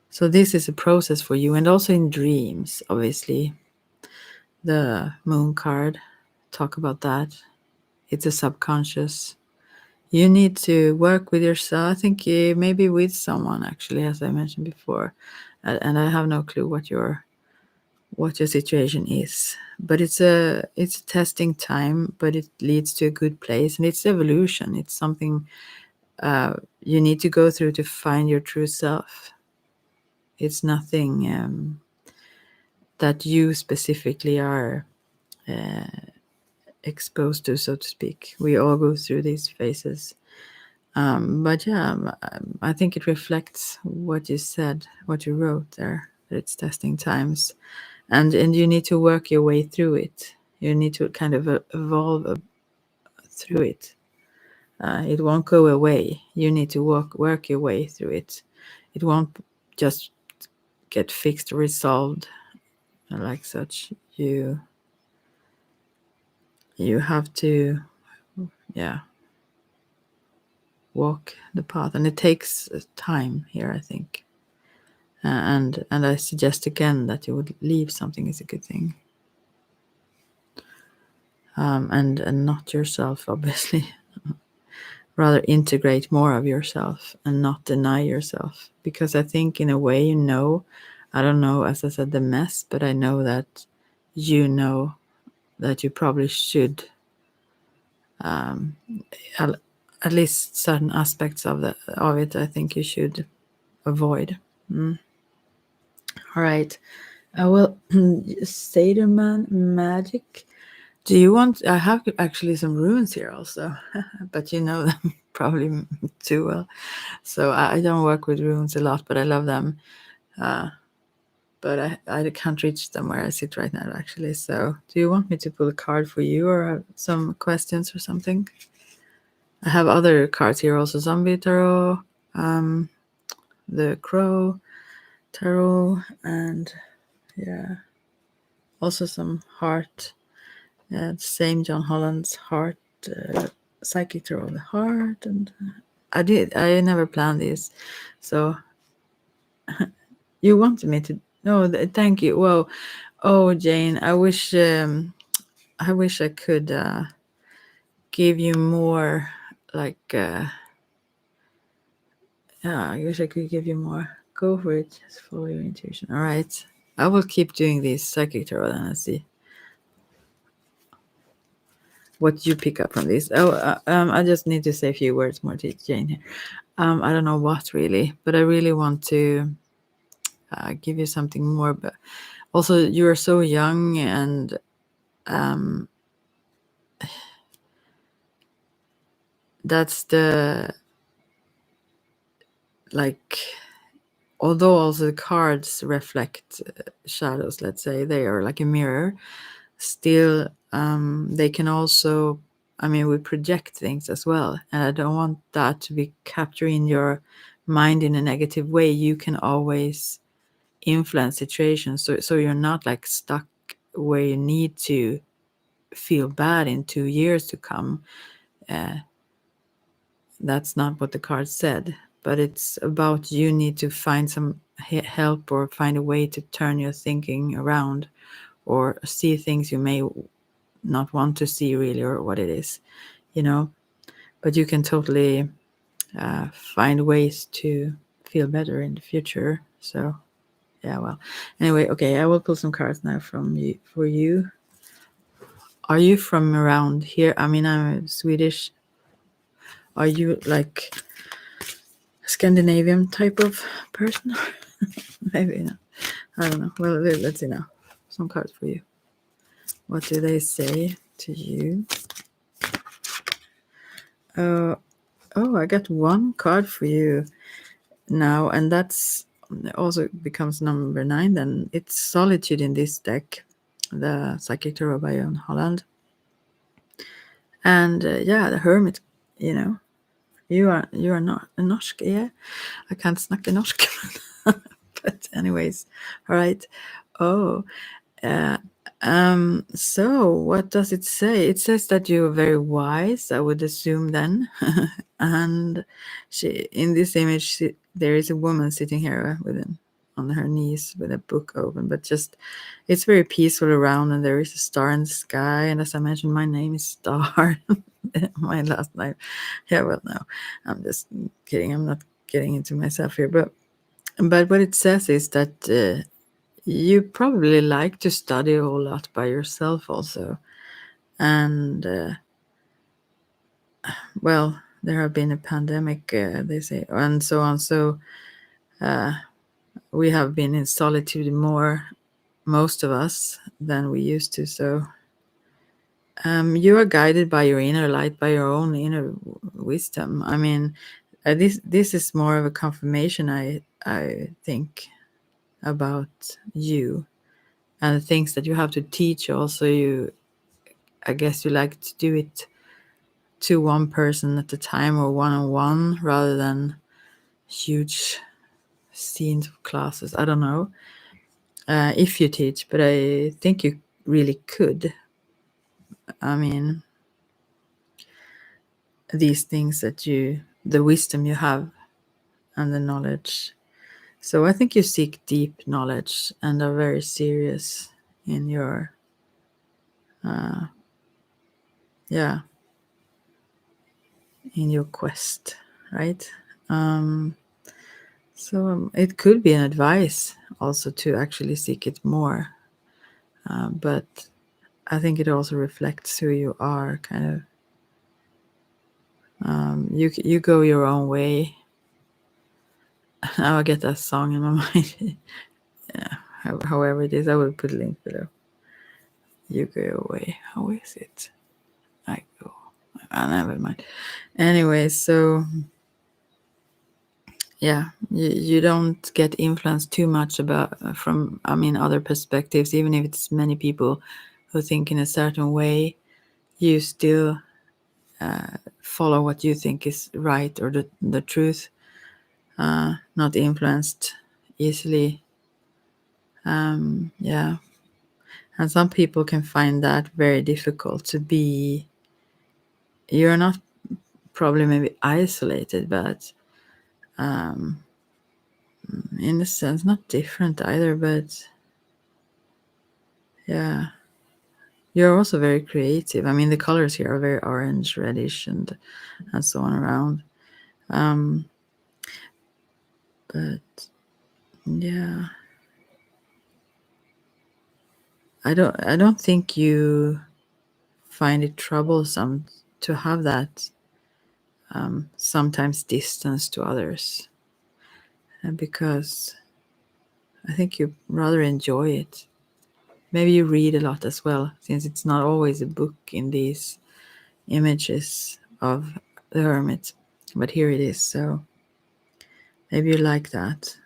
So this is a process for you, and also in dreams, obviously. The moon card talk about that. It's a subconscious. You need to work with yourself. I think maybe with someone, actually, as I mentioned before, and I have no clue what your situation is, but it's a testing time, but it leads to a good place, and it's evolution. It's something you need to go through to find your true self. It's nothing that you specifically are exposed to, so to speak. We all go through these phases. But yeah, I think it reflects what you said, what you wrote there, that it's testing times. And you need to work your way through it. You need to kind of evolve through it. It won't go away. You need to work your way through it. It won't just get fixed or resolved like such. You have to, yeah, walk the path, and it takes time here, I think. And I suggest again that you would leave something is a good thing. And not yourself, obviously. Rather integrate more of yourself and not deny yourself, because I think in a way, I don't know, as I said, the mess, but I know that that you probably should, at least certain aspects of it, I think you should avoid. All right, I will say the magic. Do you want? I have actually some runes here also, but you know them probably too well. So I don't work with runes a lot, but I love them. But I can't reach them where I sit right now, actually. So do you want me to pull a card for you, or have some questions or something? I have other cards here also: Zombie Tarot, the Crow Tarot, and yeah, also some Heart. Same John Holland's Heart, Psychic Tarot, the Heart, and I never planned this, so you wanted me to. No, thank you. Well, oh Jane, I wish I could give you more, like yeah, I wish I could give you more. Go for it. Just follow your intuition. All right, I will keep doing this Psychic Tarot and I see what you pick up from this. I just need to say a few words more to Jane here. I don't know what really, but I really want to give you something more. But also, you are so young, and that's the, like, although also the cards reflect shadows, let's say they are like a mirror, still they can also, I mean, we project things as well, and I don't want that to be capturing your mind in a negative way. You can always influence situations, so you're not like stuck where you need to feel bad in 2 years to come. That's not what the card said, but it's about you need to find some help or find a way to turn your thinking around, or see things you may not want to see really, or what it is, but you can totally find ways to feel better in the future. So yeah, well, anyway, okay, I will pull some cards now from you for you. Are you from around here? I mean, I'm Swedish. Are you like Scandinavian type of person? Maybe not. I don't know. Well, let's see now. Some cards for you. What do they say to you? Oh, I got one card for you now, and that's also becomes number 9. Then it's Solitude in this deck, the Psychic Tarot by Jon Holland, and yeah, the Hermit. You are not a norsk, yeah. I can't snakke norsk, but anyways, all right. Oh, so what does it say? It says that you're very wise, I would assume then. And in this image, there is a woman sitting here on her knees with a book open, but just it's very peaceful around, and there is a star in the sky. And as I mentioned, my name is Star. My last name. Yeah, well, no, I'm just kidding. I'm not getting into myself here, but what it says is that you probably like to study a whole lot by yourself also, and well, there have been a pandemic, they say, and so on. So we have been in solitude more, most of us, than we used to. So you are guided by your inner light, by your own inner wisdom. I mean, this is more of a confirmation, I think, about you and the things that you have to teach. Also, I guess you like to do it to one person at a time or one-on-one rather than huge scenes of classes. I don't know if you teach, but I think you really could. I mean, these things that the wisdom you have and the knowledge. So I think you seek deep knowledge and are very serious in your, yeah, in your quest, right? So it could be an advice also to actually seek it more. But I think it also reflects who you are, kind of. You go your own way. Now I get that song in my mind. Yeah, however it is, I will put a link below. You go your way. How is it? I go. Never mind. Anyway, so yeah, you don't get influenced too much about from other perspectives, even if it's many people who think in a certain way. You still follow what you think is right or the truth, not influenced easily. Yeah, and some people can find that very difficult to be. You're not probably maybe isolated, but in a sense not different either, but yeah, you're also very creative. The colors here are very orange, reddish, and so on around. But yeah, I don't think you find it troublesome to have that sometimes distance to others, because I think you rather enjoy it. Maybe you read a lot as well, since it's not always a book in these images of the hermit, but here it is. So maybe you like that,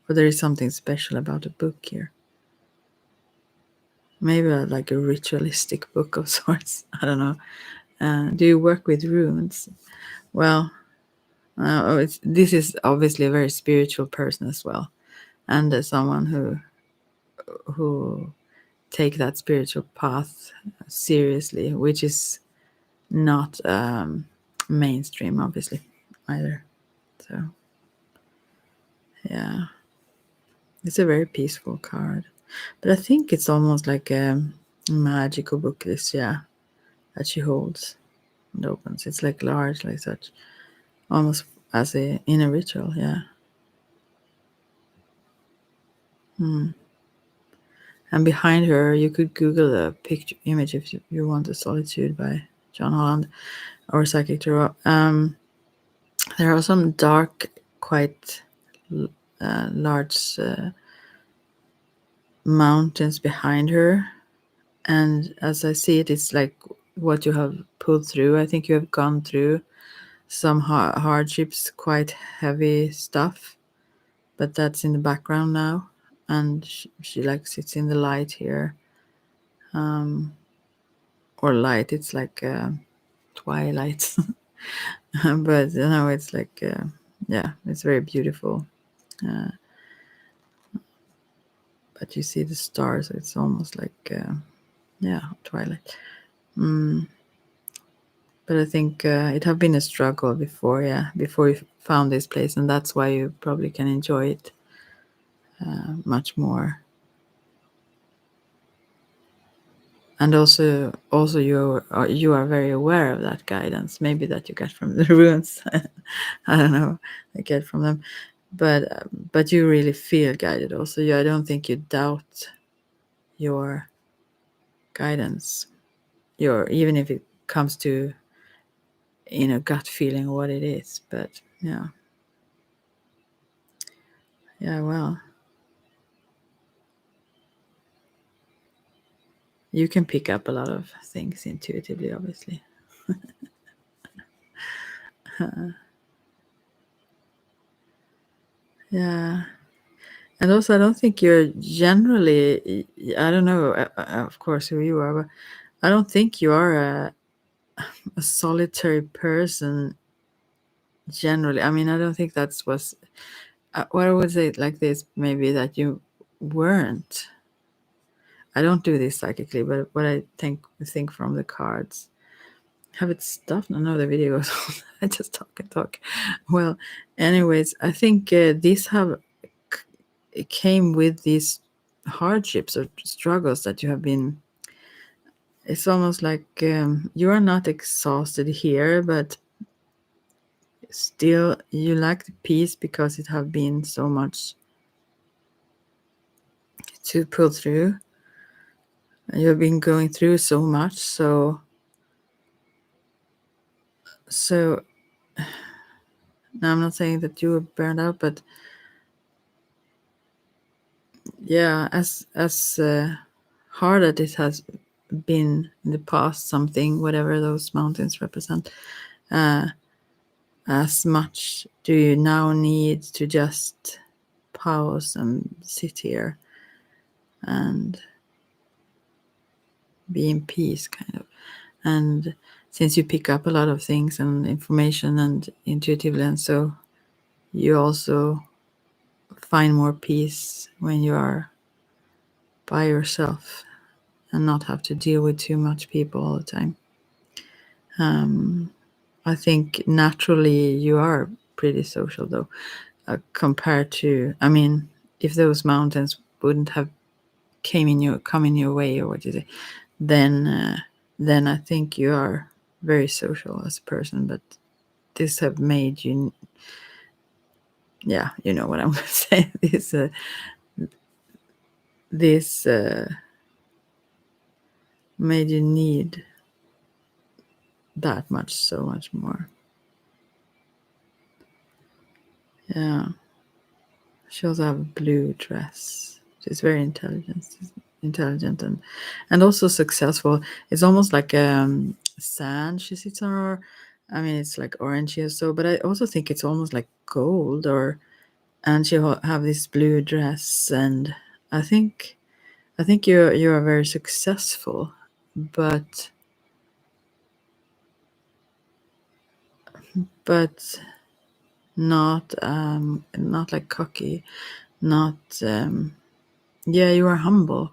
or there is something special about a book here. Maybe like a ritualistic book of sorts. I don't know. Do you work with runes? Well, this is obviously a very spiritual person as well, and someone who take that spiritual path seriously, which is not mainstream, obviously, either. So, yeah, it's a very peaceful card, but I think it's almost like a magical book. This, yeah, that she holds and opens. It's like large, like such, almost as in a ritual. Yeah. And behind her, you could Google the picture image if you want the Solitude by John Holland or Psychic Tarot. There are some dark, quite large mountains behind her. And as I see it, it's like what you have pulled through. I think you have gone through some hardships, quite heavy stuff, but that's in the background now. And she like sits in the light here. Or light, it's like twilight. But it's like yeah, it's very beautiful. But you see the stars, so it's almost like yeah, twilight. But I think it have been a struggle before, yeah, before you found this place, and that's why you probably can enjoy it much more. And also you are very aware of that guidance, maybe that you get from the ruins. I don't know, I get from them, but you really feel guided also. I don't think you doubt your guidance, your, even if it comes to gut feeling what it is. But yeah, well, you can pick up a lot of things intuitively, obviously. Yeah. And also, I don't think you're generally, I don't know, of course, who you are, but I don't think you are a solitary person generally. I mean, I don't think that's was what I would say like this, maybe that you weren't. I don't do this psychically, but what I think from the cards. Have it stopped? No, the video goes on. I just talk and talk. Well, anyways, I think these have it came with these hardships or struggles that you have been. It's almost like you are not exhausted here, but still you lack the peace because it have been so much to pull through. You've been going through so much, so now I'm not saying that you were burned out, but yeah, as hard as it has been in the past, something whatever those mountains represent, uh, as much do you now need to just pause and sit here and be in peace, kind of. And since you pick up a lot of things and information and intuitively, and so you also find more peace when you are by yourself and not have to deal with too much people all the time. I think naturally you are pretty social, though, compared to. I mean, if those mountains wouldn't have come in your way, or what you say, then I think you are very social as a person. But this have made you, yeah, you know what I'm going to say. This made you need that much, so much more. Yeah. She also have a blue dress. She's very intelligent and also successful. It's almost like sand she sits on, or I mean it's like orangey or so, but I also think it's almost like gold, or and she have this blue dress, and I think you are very successful, but not like cocky, not yeah, you are humble.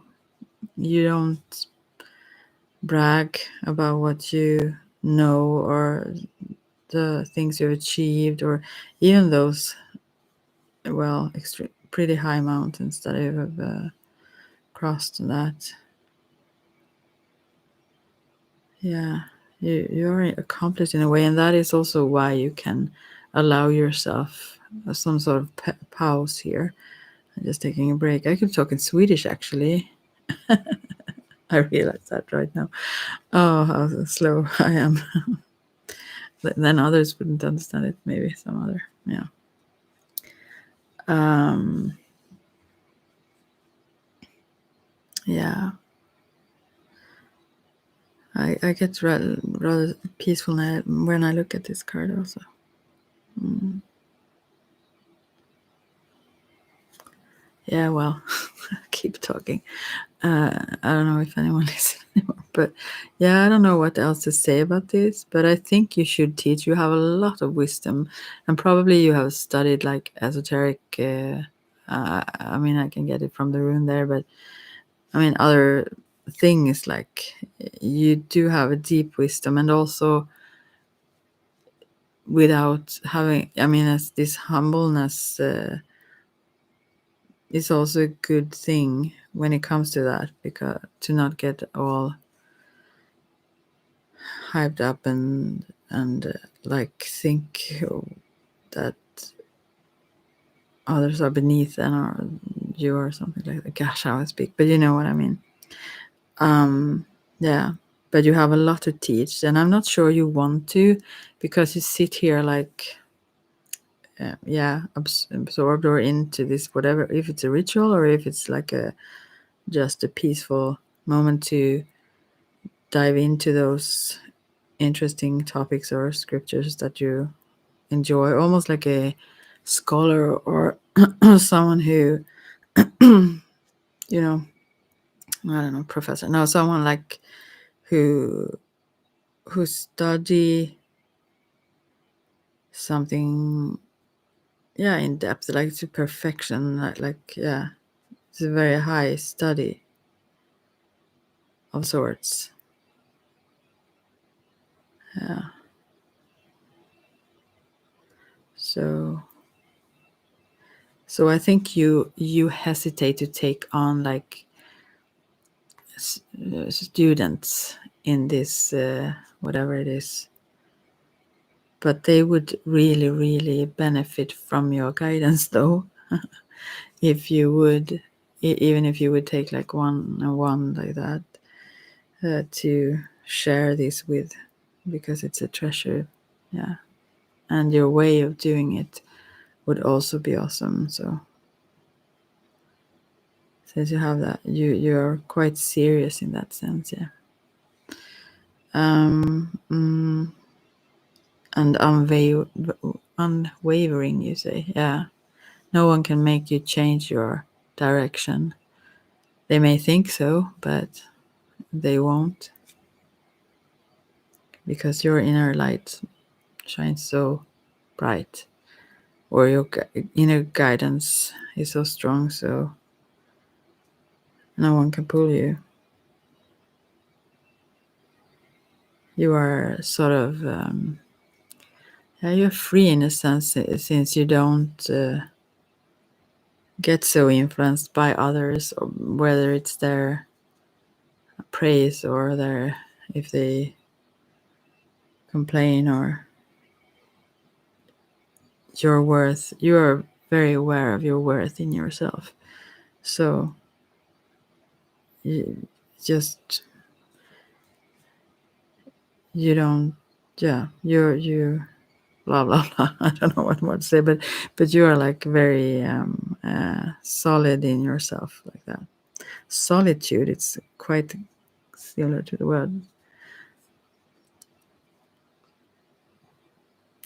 You don't brag about what you know or the things you've achieved, or even those pretty high mountains that you've crossed. That yeah, you're accomplished in a way, and that is also why you can allow yourself some sort of pause here. I'm just taking a break. I could talk in Swedish actually. I realize that right now. Oh, how slow I am. Then others wouldn't understand it. Maybe some other, yeah. Yeah, I get rather peaceful when I look at this card also. Yeah, well, keep talking. I don't know if anyone listens anymore, but yeah, I don't know what else to say about this, but I think you should teach. You have a lot of wisdom, and probably you have studied like esoteric. I mean, I can get it from the rune there, but I mean, other things like you do have a deep wisdom, and also without having, I mean, as this humbleness is also a good thing when it comes to that, because to not get all hyped up and like think that others are beneath and or you or something like that. Gosh, how I speak, but you know what I mean. Yeah, but you have a lot to teach, and I'm not sure you want to, because you sit here like absorbed or into this, whatever, if it's a ritual or if it's like just a peaceful moment to dive into those interesting topics or scriptures that you enjoy, almost like a scholar or someone who you know, I don't know, professor, no, someone like who who study something, in depth, like to perfection, like it's a very high study of sorts. Yeah. So I think you hesitate to take on like students in this whatever it is, but they would really, really benefit from your guidance, though. If you would, even if you would take like one like that, to share this with, because it's a treasure. Yeah. And your way of doing it would also be awesome. So since you have that, you're quite serious in that sense. Yeah. And unwavering, you say. Yeah. No one can make you change your direction. They may think so, but they won't, because your inner light shines so bright, or your inner guidance is so strong, so no one can pull you. You are sort of you're free in a sense, since you don't get so influenced by others, or whether it's their praise or their, if they complain, or your worth. You are very aware of your worth in yourself, so you just, you don't, you blah blah blah. I don't know what more to say, but you are like very solid in yourself, like that. Solitude, it's quite similar to the word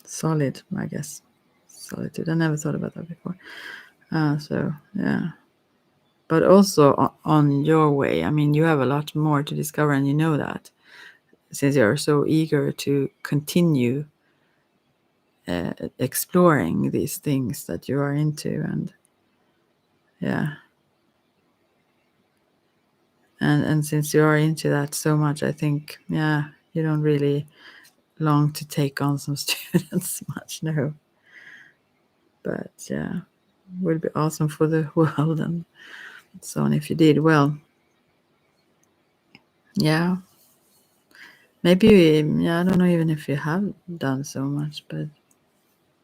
solid, I guess. Solitude, I never thought about that before. So yeah, but also on your way, I mean, you have a lot more to discover, and you know that, since you're so eager to continue exploring these things that you are into. And yeah, and since you are into that so much, I think, you don't really long to take on some students much, no. But yeah, would be awesome for the world and so on if you did well. Yeah, maybe, I don't know even if you have done so much, but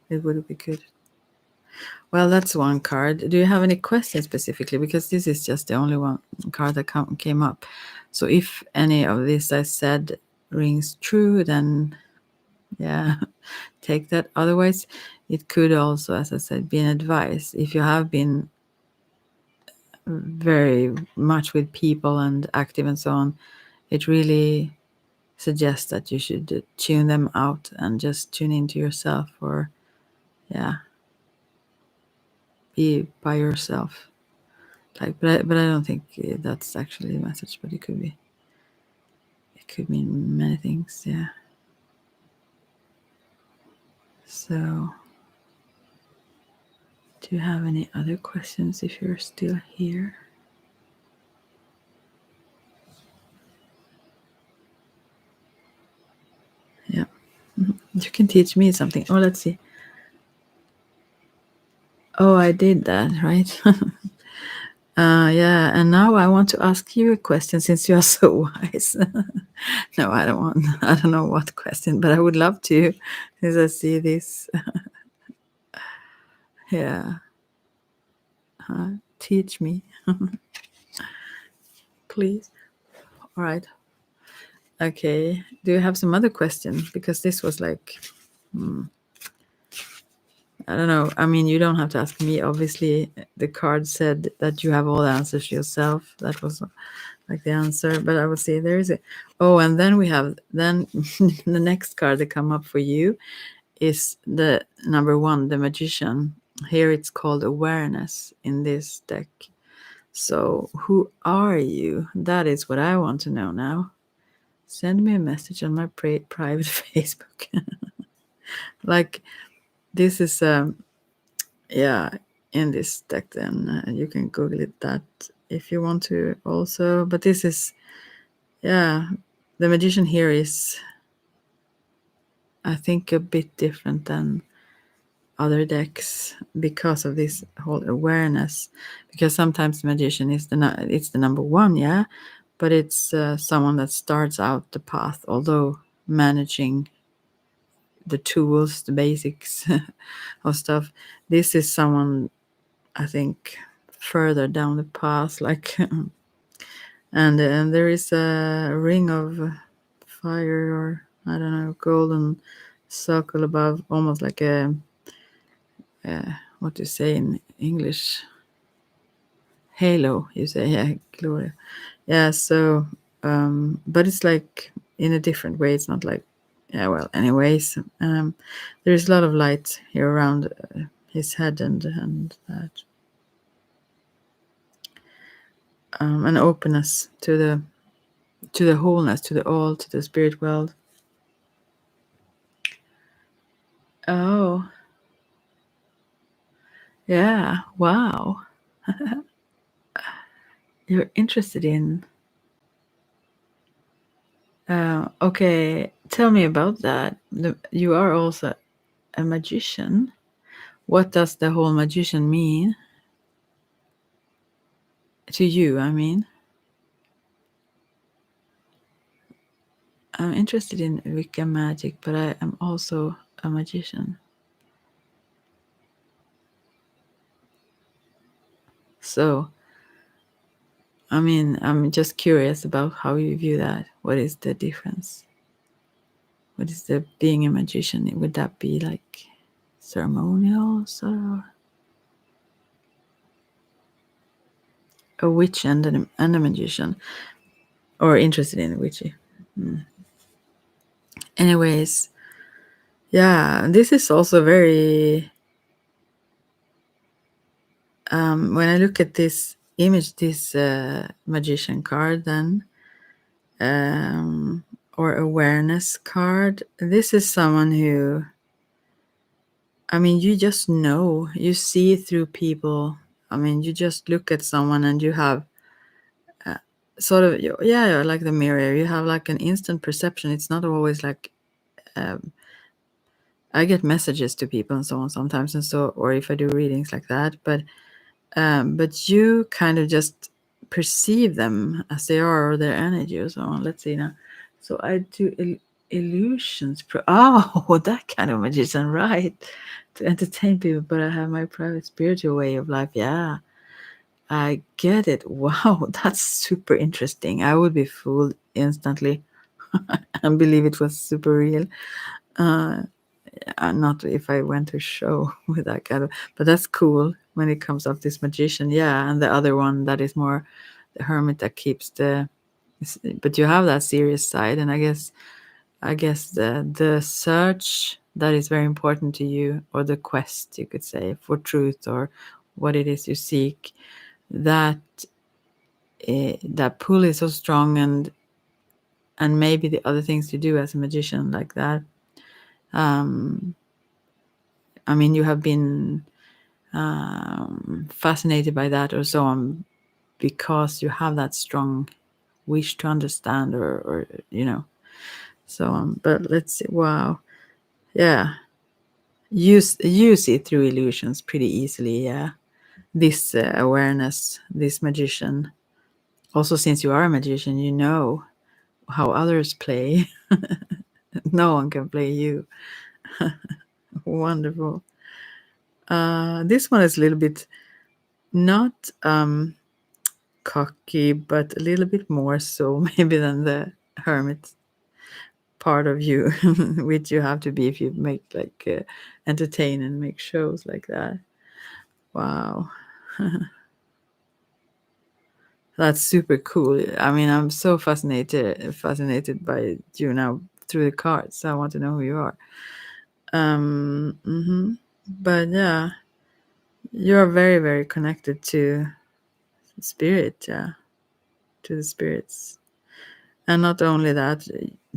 it would be good. Well, that's one card. Do you have any questions specifically? Because this is just the only one card that came up. So if any of this I said rings true, then yeah, take that. Otherwise, it could also, as I said, be an advice. If you have been very much with people and active and so on, it really suggests that you should tune them out and just tune into yourself, or be by yourself. Like, but I don't think that's actually the message. But it could be. It could mean many things. Yeah. So, do you have any other questions? If you're still here. Yeah. You can teach me something. Oh, let's see. Oh, I did that, right? Yeah, and now I want to ask you a question, since you are so wise. No, I don't want. I don't know what question, but I would love to, since I see this. Yeah, teach me, please. All right. Okay. Do you have some other questions? Because this was like, I don't know. I mean, you don't have to ask me. Obviously, the card said that you have all the answers yourself. That was like the answer. But I will say there is a. Oh, and then we have the next card that come up for you is the number 1, the Magician. Here it's called awareness in this deck. So who are you? That is what I want to know now. send me a message on my private Facebook. Like this is yeah, in this deck. Then you can Google it that if you want to also. But this is, yeah, the magician here is, I think, a bit different than other decks because of this whole awareness. Because sometimes the magician is it's the number one, yeah, but it's someone that starts out the path, although managing the tools, the basics of stuff. This is someone, I think, further down the path, like, and there is a ring of fire, or I don't know, golden circle above, almost like a what do you say in English? Halo, you say, yeah, Gloria. Yeah, so, but it's like in a different way. It's not like, yeah, well, anyways, there's a lot of light here around his head and that. An openness to the wholeness, to the all, to the spirit world. Oh, yeah, wow. You're interested in. Okay, tell me about that. You are also a magician. What does the whole magician mean to you? I mean, I'm interested in Wicca magic, but I am also a magician. So, I mean, I'm just curious about how you view that. What is the difference? What is the being a magician? Would that be like ceremonial, or a witch and a magician, or interested in a witchy? Anyways, yeah, this is also very. When I look at this image, this magician card, then, or awareness card, this is someone who, I mean, you just know, you see through people. I mean, you just look at someone and you have sort of, yeah, like the mirror. You have like an instant perception. It's not always like, I get messages to people and so on sometimes, and so, or if I do readings like that, but you kind of just perceive them as they are, or their energy or so on. Let's see now. So I do illusions. Oh, that kind of magician, right? To entertain people, but I have my private spiritual way of life. Yeah, I get it. Wow, that's super interesting. I would be fooled instantly and believe it was super real. Not if I went to a show with that kind of, but that's cool when it comes up this magician. Yeah, and the other one that is more the hermit that keeps but you have that serious side, and I guess the search that is very important to you, or the quest, you could say, for truth, or what it is you seek, that that pull is so strong, and maybe the other things you do as a magician like that. I mean, you have been fascinated by that or so on because you have that strong wish to understand, or so on. But let's see. Wow, yeah, you see through illusions pretty easily. Yeah, this awareness, this magician. Also, since you are a magician, you know how others play. No one can play you. Wonderful. This one is a little bit not cocky, but a little bit more so maybe than the hermit part of you, which you have to be if you make like entertain and make shows like that. Wow. That's super cool. I mean, I'm so fascinated by you now through the cards. So I want to know who you are. But yeah, you're very, very connected to spirit, yeah, to the spirits. And not only that,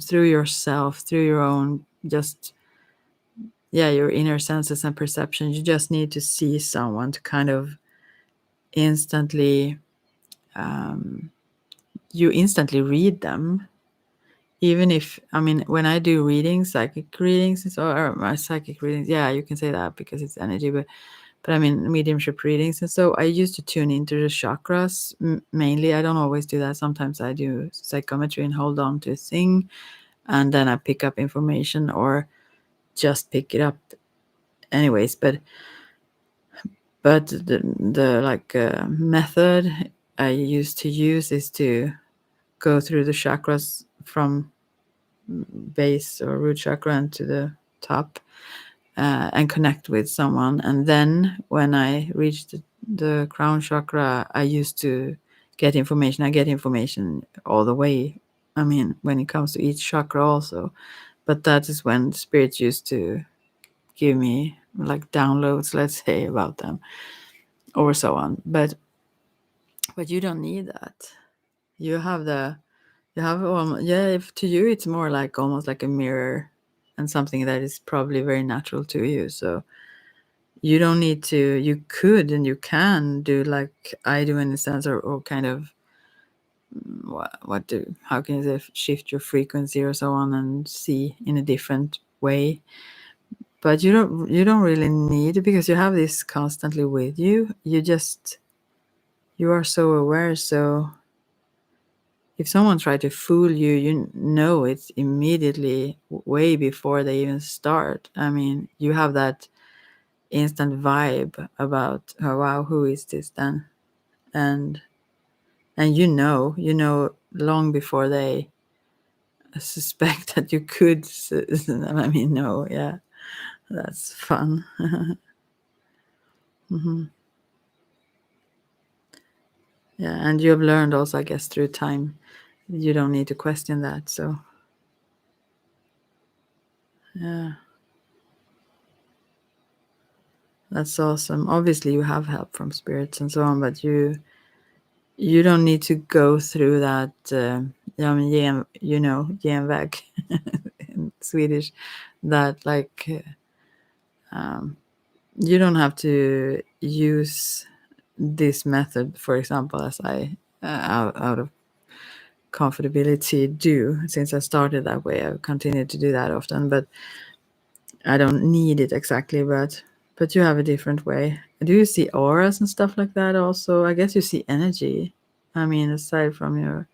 through yourself, through your own, just, your inner senses and perceptions, you just need to see someone to kind of instantly, you instantly read them. Even if, when I do readings, psychic readings, or my psychic readings, you can say that because it's energy, but mediumship readings. And so I used to tune into the chakras mainly. I don't always do that. Sometimes I do psychometry and hold on to a thing, and then I pick up information or just pick it up anyways. But the method I used to use is to go through the chakras from base or root chakra and to the top, and connect with someone. And then when I reached the crown chakra, I used to get information. I get information all the way. When it comes to each chakra also. But that is when spirits used to give me like downloads, let's say, about them or so on. But you don't need that. You have if to you it's more like almost like a mirror and something that is probably very natural to you. So you don't need to, you could and you can do like I do in a sense, or kind of how can you say, shift your frequency or so on and see in a different way. But you don't really need it, because you have this constantly with you. You are so aware. So if someone tries to fool you, you know it immediately, way before they even start. You have that instant vibe about, oh wow, who is this then? And long before they suspect that you could. No, yeah, that's fun. Hmm. Yeah, and you have learned also, I guess, through time, you don't need to question that. So yeah, that's awesome. Obviously you have help from spirits and so on, but you don't need to go through that, genväg in Swedish, that you don't have to use this method, for example, as I, out of comfortability, do. Since I started that way, I've continued to do that often, but I don't need it exactly. But you have a different way. Do you see auras and stuff like that also? I guess you see energy. Aside from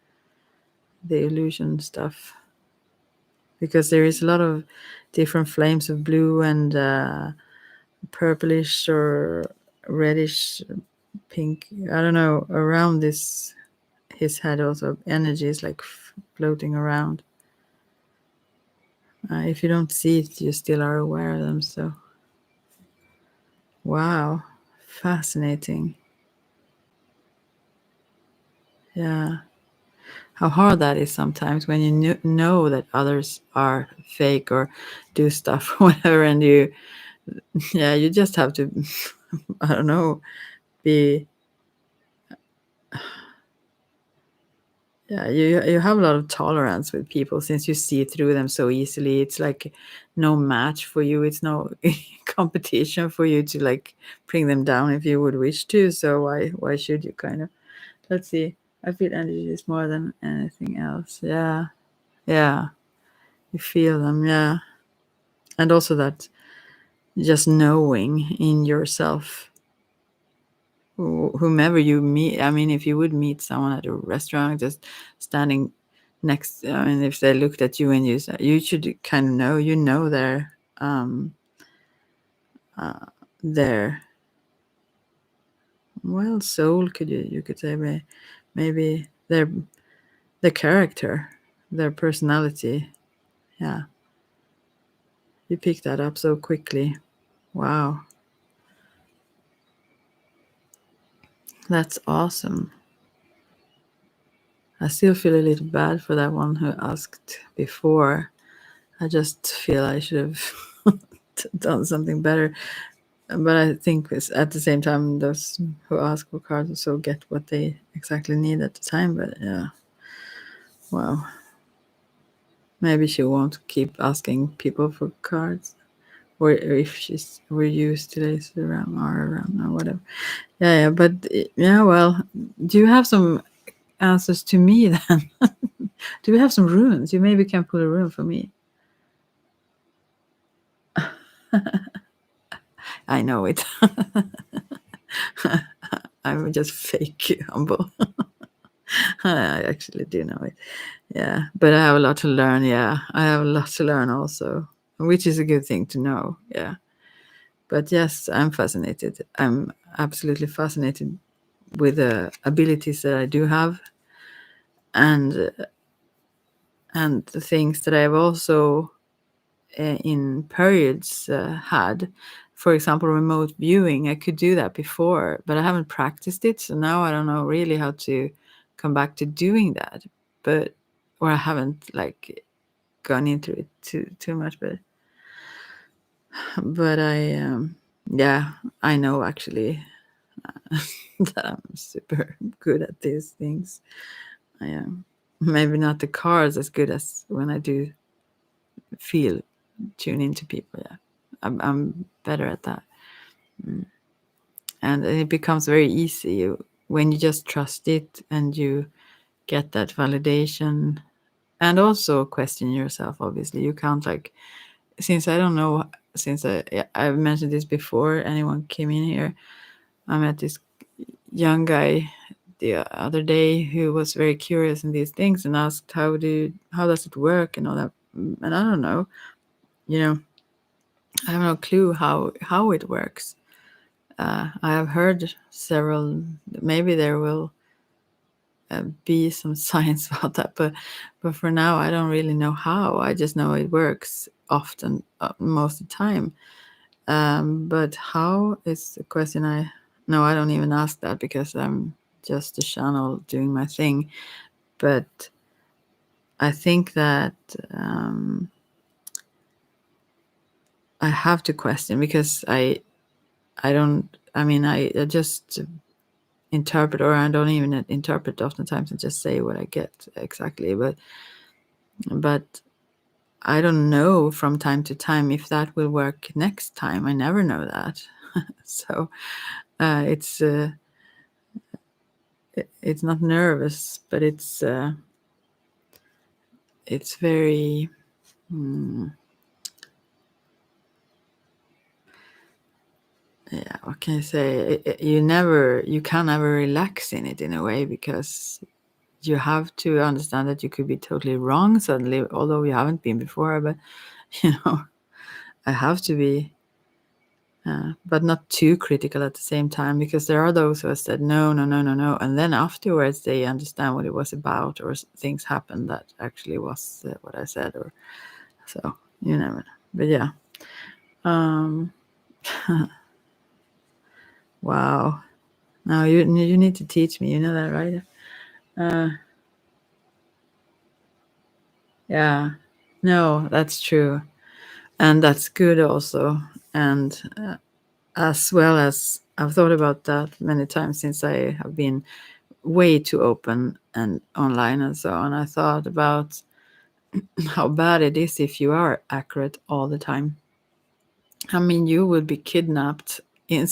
the illusion stuff, because there is a lot of different flames of blue and purplish or reddish pink, I don't know, around his head. Also energy is like floating around. If you don't see it, you still are aware of them. So wow, fascinating. Yeah, how hard that is sometimes when you know that others are fake or do stuff or whatever, and you just have to I don't know, be, you have a lot of tolerance with people, since you see through them so easily. It's like no match for you. It's no competition for you to like bring them down if you would wish to. So why should you, kind of? Let's see. I feel energy is more than anything else. Yeah. Yeah. You feel them. Yeah. And also that just knowing in yourself, whomever you meet. If you would meet someone at a restaurant, just standing next, if they looked at you and you should kind of know, their, well, soul, you could say, maybe their character, their personality. Yeah, you pick that up so quickly. Wow, that's awesome. I still feel a little bad for that one who asked before. I just feel I should have done something better. But I think at the same time, those who ask for cards also get what they exactly need at the time. But yeah, wow. Maybe she won't keep asking people for cards, or if we're used to this around or whatever. Yeah. But yeah, well, do you have some answers to me then? Do you have some runes? You maybe can pull a rune for me. I know it. I'm just fake humble. I actually do know it. Yeah, but I have a lot to learn. Yeah, I have a lot to learn also, which is a good thing to know. Yeah, but yes, I'm fascinated. I'm absolutely fascinated with the abilities that I do have, and and the things that I've also in periods had. For example, remote viewing. I could do that before, but I haven't practiced it, so now I don't know really how to come back to doing that. But or I haven't like gone into it too much, but I yeah, I know actually that I'm super good at these things. I am maybe not the cards as good as when I do feel tune into people. Yeah, I'm better at that. Mm. And it becomes very easy when you just trust it and you get that validation, and also question yourself. Obviously you can't like, since I don't know, since I've mentioned this before anyone came in here, I met this young guy the other day who was very curious in these things and asked how does it work and all that. And I don't know, you know, I have no clue how it works. I have heard several, maybe there will be some science about that, but for now I don't really know how. I just know it works often, most of the time. But how is the question. I don't even ask that because I'm just a channel doing my thing. But I think that I have to question because I don't. I mean, I just interpret, or I don't even interpret oftentimes. I just say what I get exactly. But I don't know from time to time if that will work next time. I never know that. So uh, it's. Uh, it's not nervous, but it's very yeah. What can I say? You can never relax in it in a way because you have to understand that you could be totally wrong suddenly, although you haven't been before. But you know, I have to be. But not too critical at the same time because there are those who have said no, no, no, no, no, and then afterwards they understand what it was about, or things happened that actually was what I said, or so you never know. But yeah, um, wow. Now you need to teach me. You know that, right? Uh, yeah. No, that's true, and that's good also. And as well as I've thought about that many times since I have been way too open and online and so on. I thought about how bad it is if you are accurate all the time. I mean, you would be kidnapped in,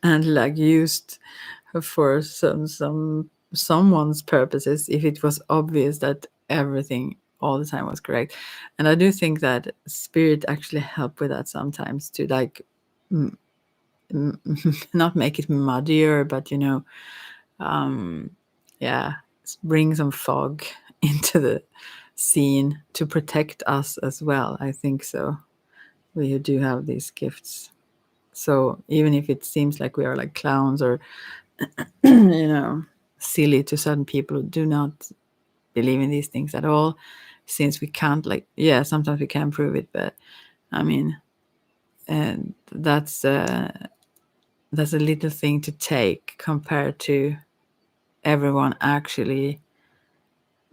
and like used for someone's purposes if it was obvious that everything all the time was correct. And I do think that spirit actually help with that sometimes to like m- not make it muddier, but yeah, bring some fog into the scene to protect us as well. I think so. We do have these gifts. So even if it seems like we are like clowns or silly to certain people who do not believe in these things at all, since we can't like, yeah, sometimes we can prove it, but I mean, and that's a little thing to take compared to everyone actually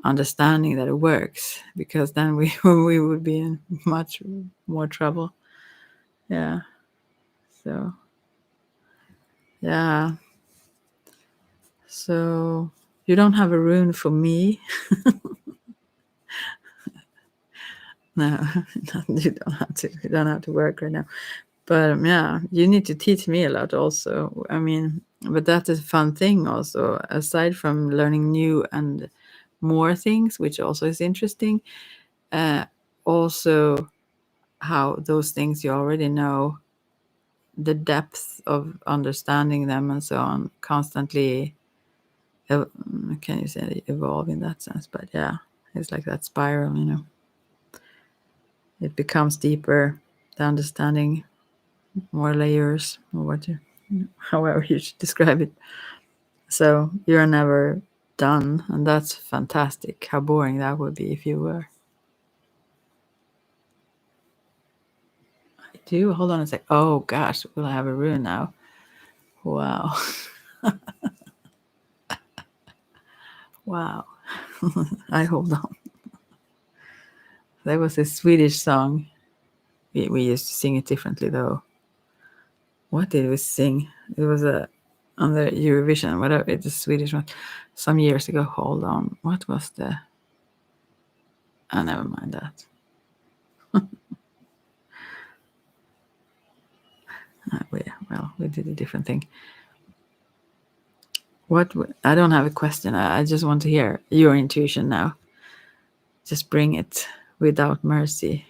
understanding that it works, because then we we would be in much more trouble. Yeah. So yeah. So you don't have a rune for me. No, you don't have to. You don't have to work right now. But yeah, you need to teach me a lot also. I mean, but that is a fun thing also. Aside from learning new and more things, which also is interesting, also how those things you already know, the depth of understanding them and so on, constantly, can you say evolve in that sense? But yeah, it's like that spiral, you know. It becomes deeper, the understanding, more layers, or what you, however you should describe it. So you're never done, and that's fantastic. How boring that would be if you were. I do. Hold on a sec. Oh gosh, will I have a rune now? Wow. Wow. I hold on. There was a Swedish song. We used to sing it differently though. What did we sing? It was a on the Eurovision, whatever. It's a Swedish one. Some years ago. Hold on. What was the? Oh, never mind that. We did a different thing. I don't have a question. I just want to hear your intuition now. Just bring it without mercy.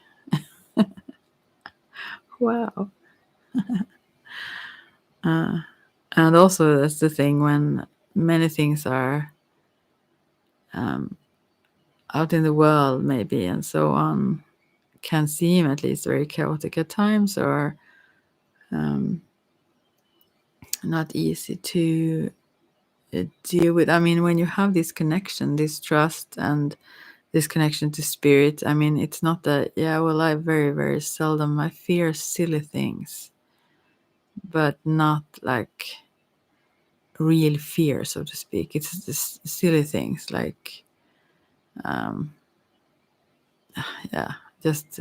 Wow. And also, that's the thing when many things are out in the world, maybe, and so on, can seem at least very chaotic at times or not easy to deal with. I mean, when you have this connection, this trust, and this connection to spirit, I mean, it's not that, yeah, well, I very, very seldom, I fear silly things, but not like real fear, so to speak. It's just silly things like, yeah, just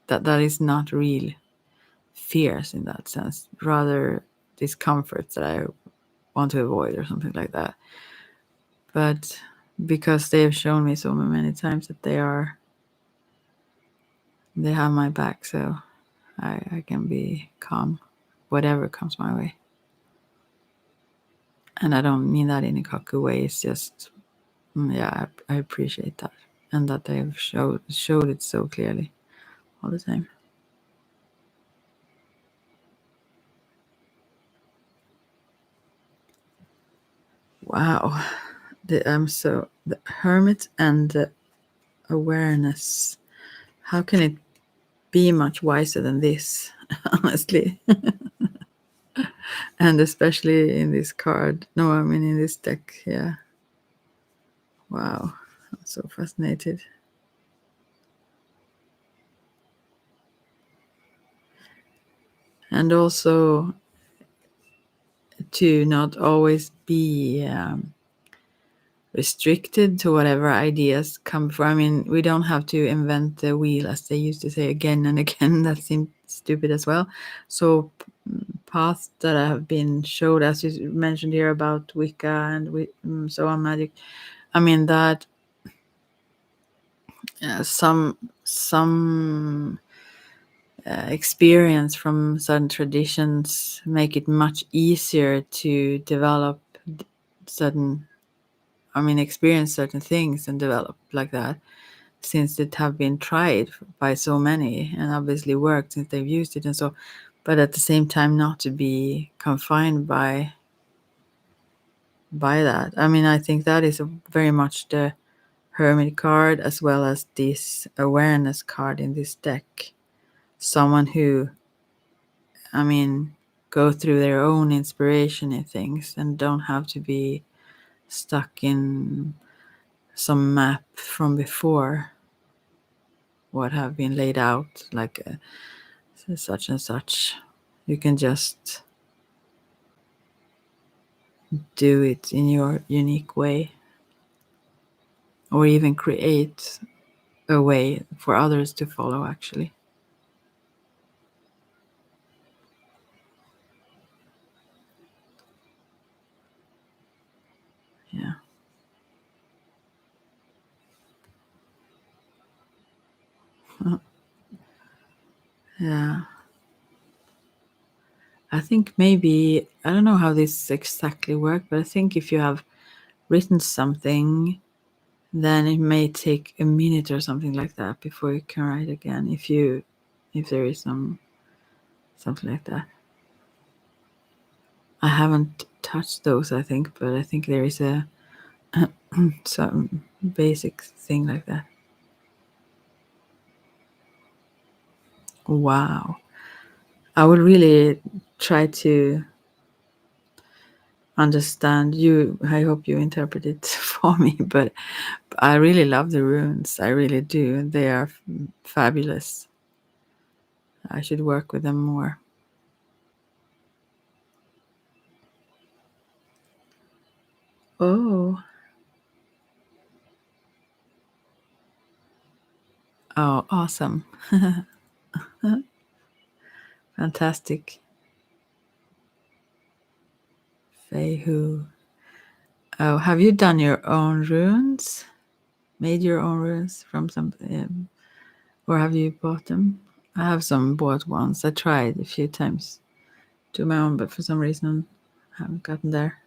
that is not real fears in that sense, rather discomforts that I want to avoid or something like that. But because they have shown me so many times that they have my back, so I can be calm, whatever comes my way. And I don't mean that in a cocky way. It's just, yeah, I appreciate that, and that they have showed it so clearly all the time. Wow, the hermit and the awareness. How can it be much wiser than this? Honestly, and especially in this card. No, I mean in this deck. Yeah. Wow, I'm so fascinated. And also to not always be restricted to whatever ideas come before. I mean, we don't have to invent the wheel, as they used to say, again and again. That seemed stupid as well. So paths that have been showed, as you mentioned here about Wicca and so on, magic. I mean that some experience from certain traditions make it much easier to develop certain, I mean, experience certain things and develop like that, since it have been tried by so many and obviously worked since they've used it and so, but at the same time not to be confined by that. I mean, I think that is very much the hermit card as well as this awareness card in this deck. Someone who, I mean, go through their own inspiration in things and don't have to be stuck in some map from before what have been laid out, like such and such. You can just do it in your unique way, or even create a way for others to follow, actually. Yeah. Yeah. I think maybe, I don't know how this exactly works, but I think if you have written something, then it may take a minute or something like that before you can write again. If there is something like that. I haven't touched those, I think, but I think there is a some basic thing like that. Wow. I would really try to understand you. I hope you interpret it for me, but I really love the runes. I really do. They are fabulous. I should work with them more. Oh. Oh, awesome. Fantastic. Feihu. Oh, have you done your own runes? Made your own runes from something? Or have you bought them? I have some bought ones. I tried a few times. Do my own, but for some reason I haven't gotten there.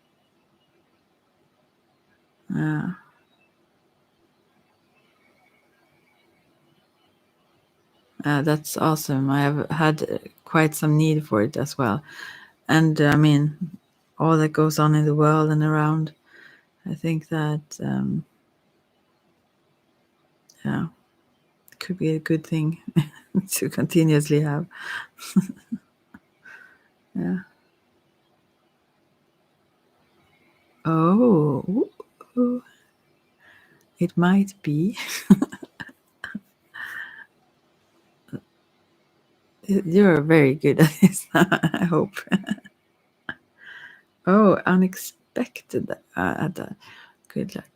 Uh, that's awesome. I have had quite some need for it as well. And I mean, all that goes on in the world and around, I think that, yeah, it could be a good thing to continuously have. Yeah. Oh, ooh, it might be. You're very good at this, I hope. Oh, unexpected. Good luck.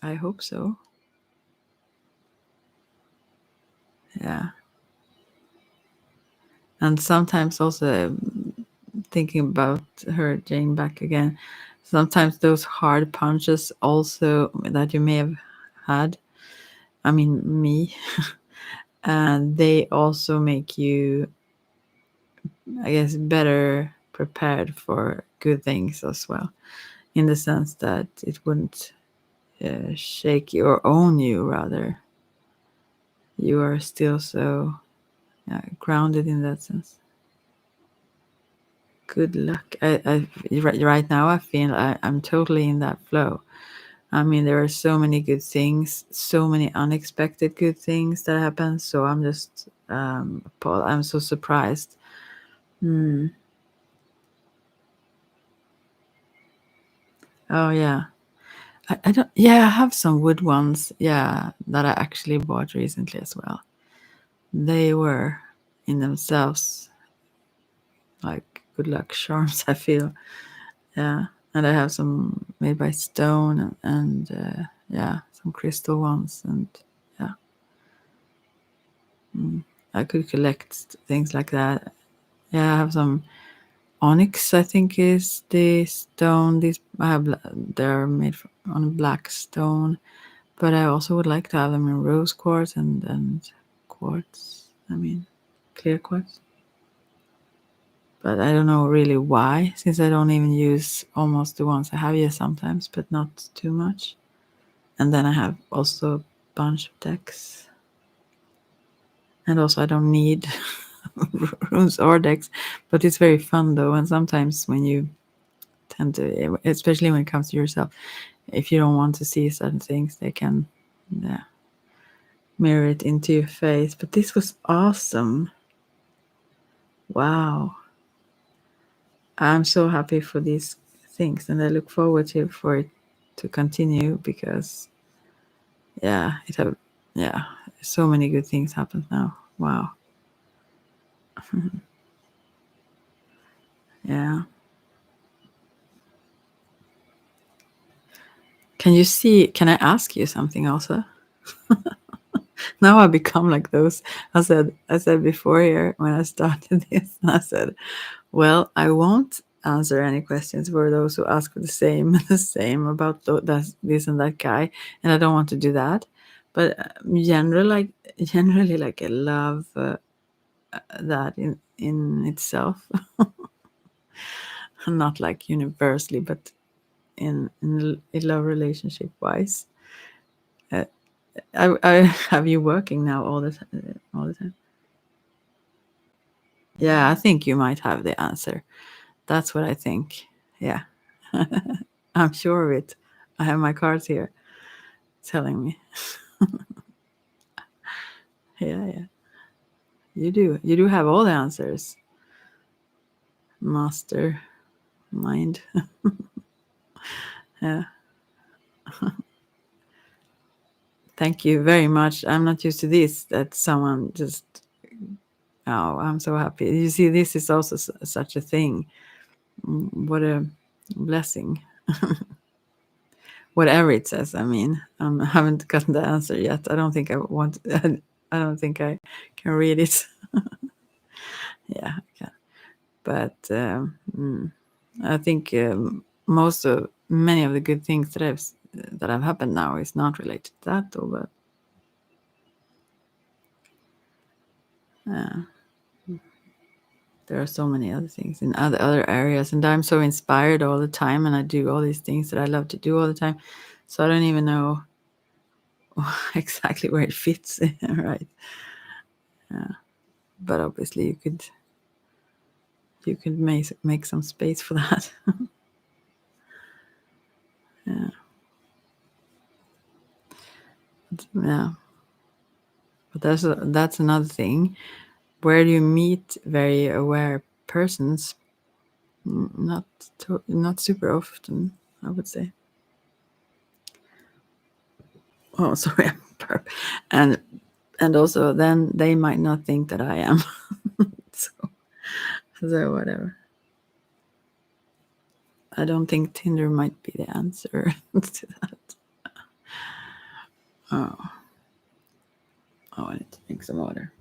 I hope so. Yeah. And sometimes also thinking about her Jane back again. Sometimes those hard punches also that you may have had. I mean, me. And they also make you, I guess, better prepared for good things as well, in the sense that it wouldn't shake you or own you, rather. You are still so grounded in that sense. Good luck. Right now, I feel I'm totally in that flow. I mean, there are so many good things, so many unexpected good things that happen. So I'm just, I'm so surprised. Hmm. Oh yeah. I don't. Yeah, I have some wood ones. Yeah, that I actually bought recently as well. They were in themselves like good luck charms. I feel. Yeah, and I have some made by stone and yeah, some crystal ones, and yeah, I could collect things like that. Yeah, I have some onyx. I think is the stone. These I have. They're made on black stone, but I also would like to have them in rose quartz and quartz. I mean, clear quartz. But I don't know really why, since I don't even use almost the ones I have here sometimes, but not too much. And then I have also a bunch of decks. And also I don't need runes or decks, but it's very fun though. And sometimes when you tend to, especially when it comes to yourself, if you don't want to see certain things, they can, yeah, mirror it into your face. But this was awesome. Wow. I'm so happy for these things, and I look forward to for it to continue because yeah, it have yeah, so many good things happen now. Wow. Yeah. Can you see? Can I ask you something also? Now I become like those. I said before here when I started this, and I said, well, I won't answer any questions for those who ask for the same, the same about this and that guy, and I don't want to do that. But generally, like I love that in itself, not like universally, but in love relationship wise. I have you working now all the time, all the time. Yeah, I think you might have the answer. That's what I think. Yeah, I'm sure of it. I have my cards here telling me. Yeah, yeah. You do. You do have all the answers. Master mind. Yeah. Thank you very much. I'm not used to this. That someone just. Oh, I'm so happy. You see, this is also such a thing. What a blessing. Whatever it says. I mean, I haven't gotten the answer yet. I don't think I want. I don't think I can read it. Yeah, I can. But I think many of the good things that have happened now is not related to that, though. But there are so many other things in other areas, and I'm so inspired all the time, and I do all these things that I love to do all the time. So I don't even know exactly where it fits, right? But obviously, you could make some space for that. Yeah, yeah. But that's another thing. Where do you meet very aware persons? Not not super often, I would say. Oh, sorry, I'm and also then they might not think that I am. so, so whatever. I don't think Tinder might be the answer to that. Oh, I need to drink some water.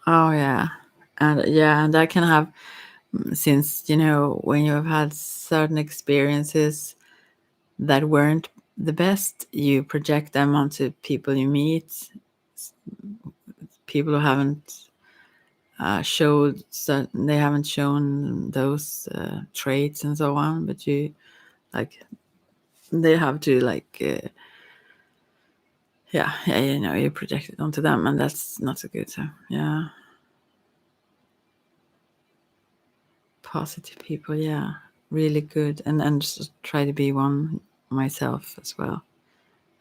Oh yeah, and I can have since when you have had certain experiences that weren't the best, you project them onto people you meet, people who haven't they haven't shown those traits and so on, but you like they have to yeah, you project it onto them, and that's not so good. So yeah, positive people, yeah, really good, and just try to be one myself as well,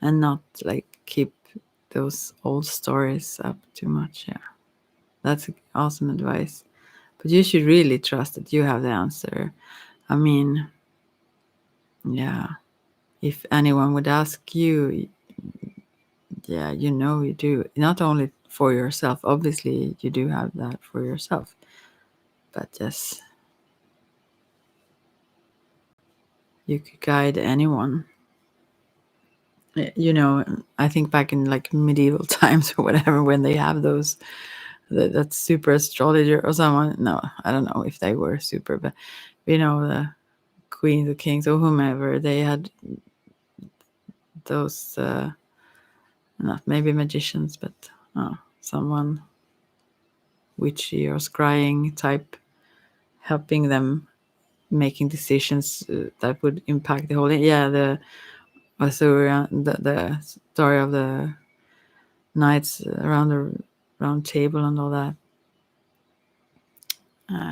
and not keep those old stories up too much. Yeah, that's awesome advice. But you should really trust that you have the answer. I mean, yeah, if anyone would ask you, yeah, you do. Not only for yourself, obviously, you do have that for yourself. But yes, you could guide anyone. I think back in medieval times or whatever, when they have those, that super astrologer or someone. No, I don't know if they were super, but the queens, the kings, or whomever, they had those. Not maybe magicians, but someone witchy or scrying type, helping them making decisions that would impact the whole. Yeah, the Arthurian, the story of the knights around the round table and all that.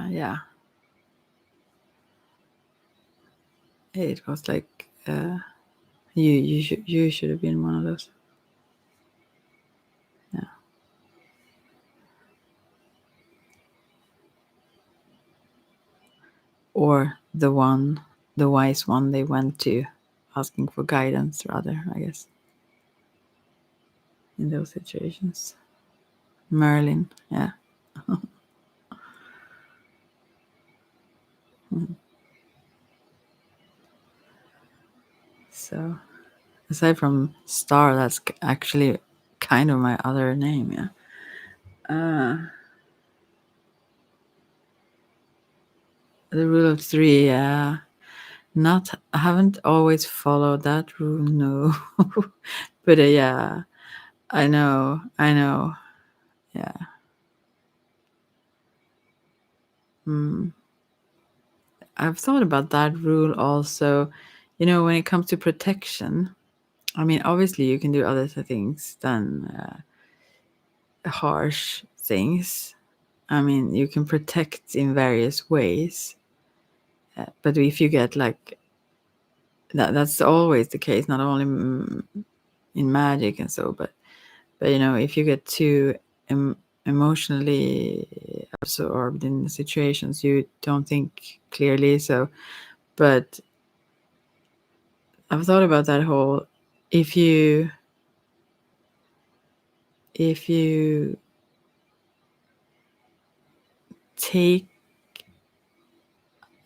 Yeah, it was like you should have been one of those. Yeah, or the wise one they went to, asking for guidance rather, I guess, in those situations. Merlin, yeah. So Aside from Star, that's actually kind of my other name. Yeah. The rule of three. Yeah. I haven't always followed that rule. No. But yeah, I know. Yeah. Mm. I've thought about that rule also. When it comes to protection, I mean, obviously you can do other things than harsh things. I mean, you can protect in various ways. But if you get like that's always the case, not only in magic and so, but if you get too emotionally absorbed in situations, you don't think clearly. So, but I've thought about that whole if you take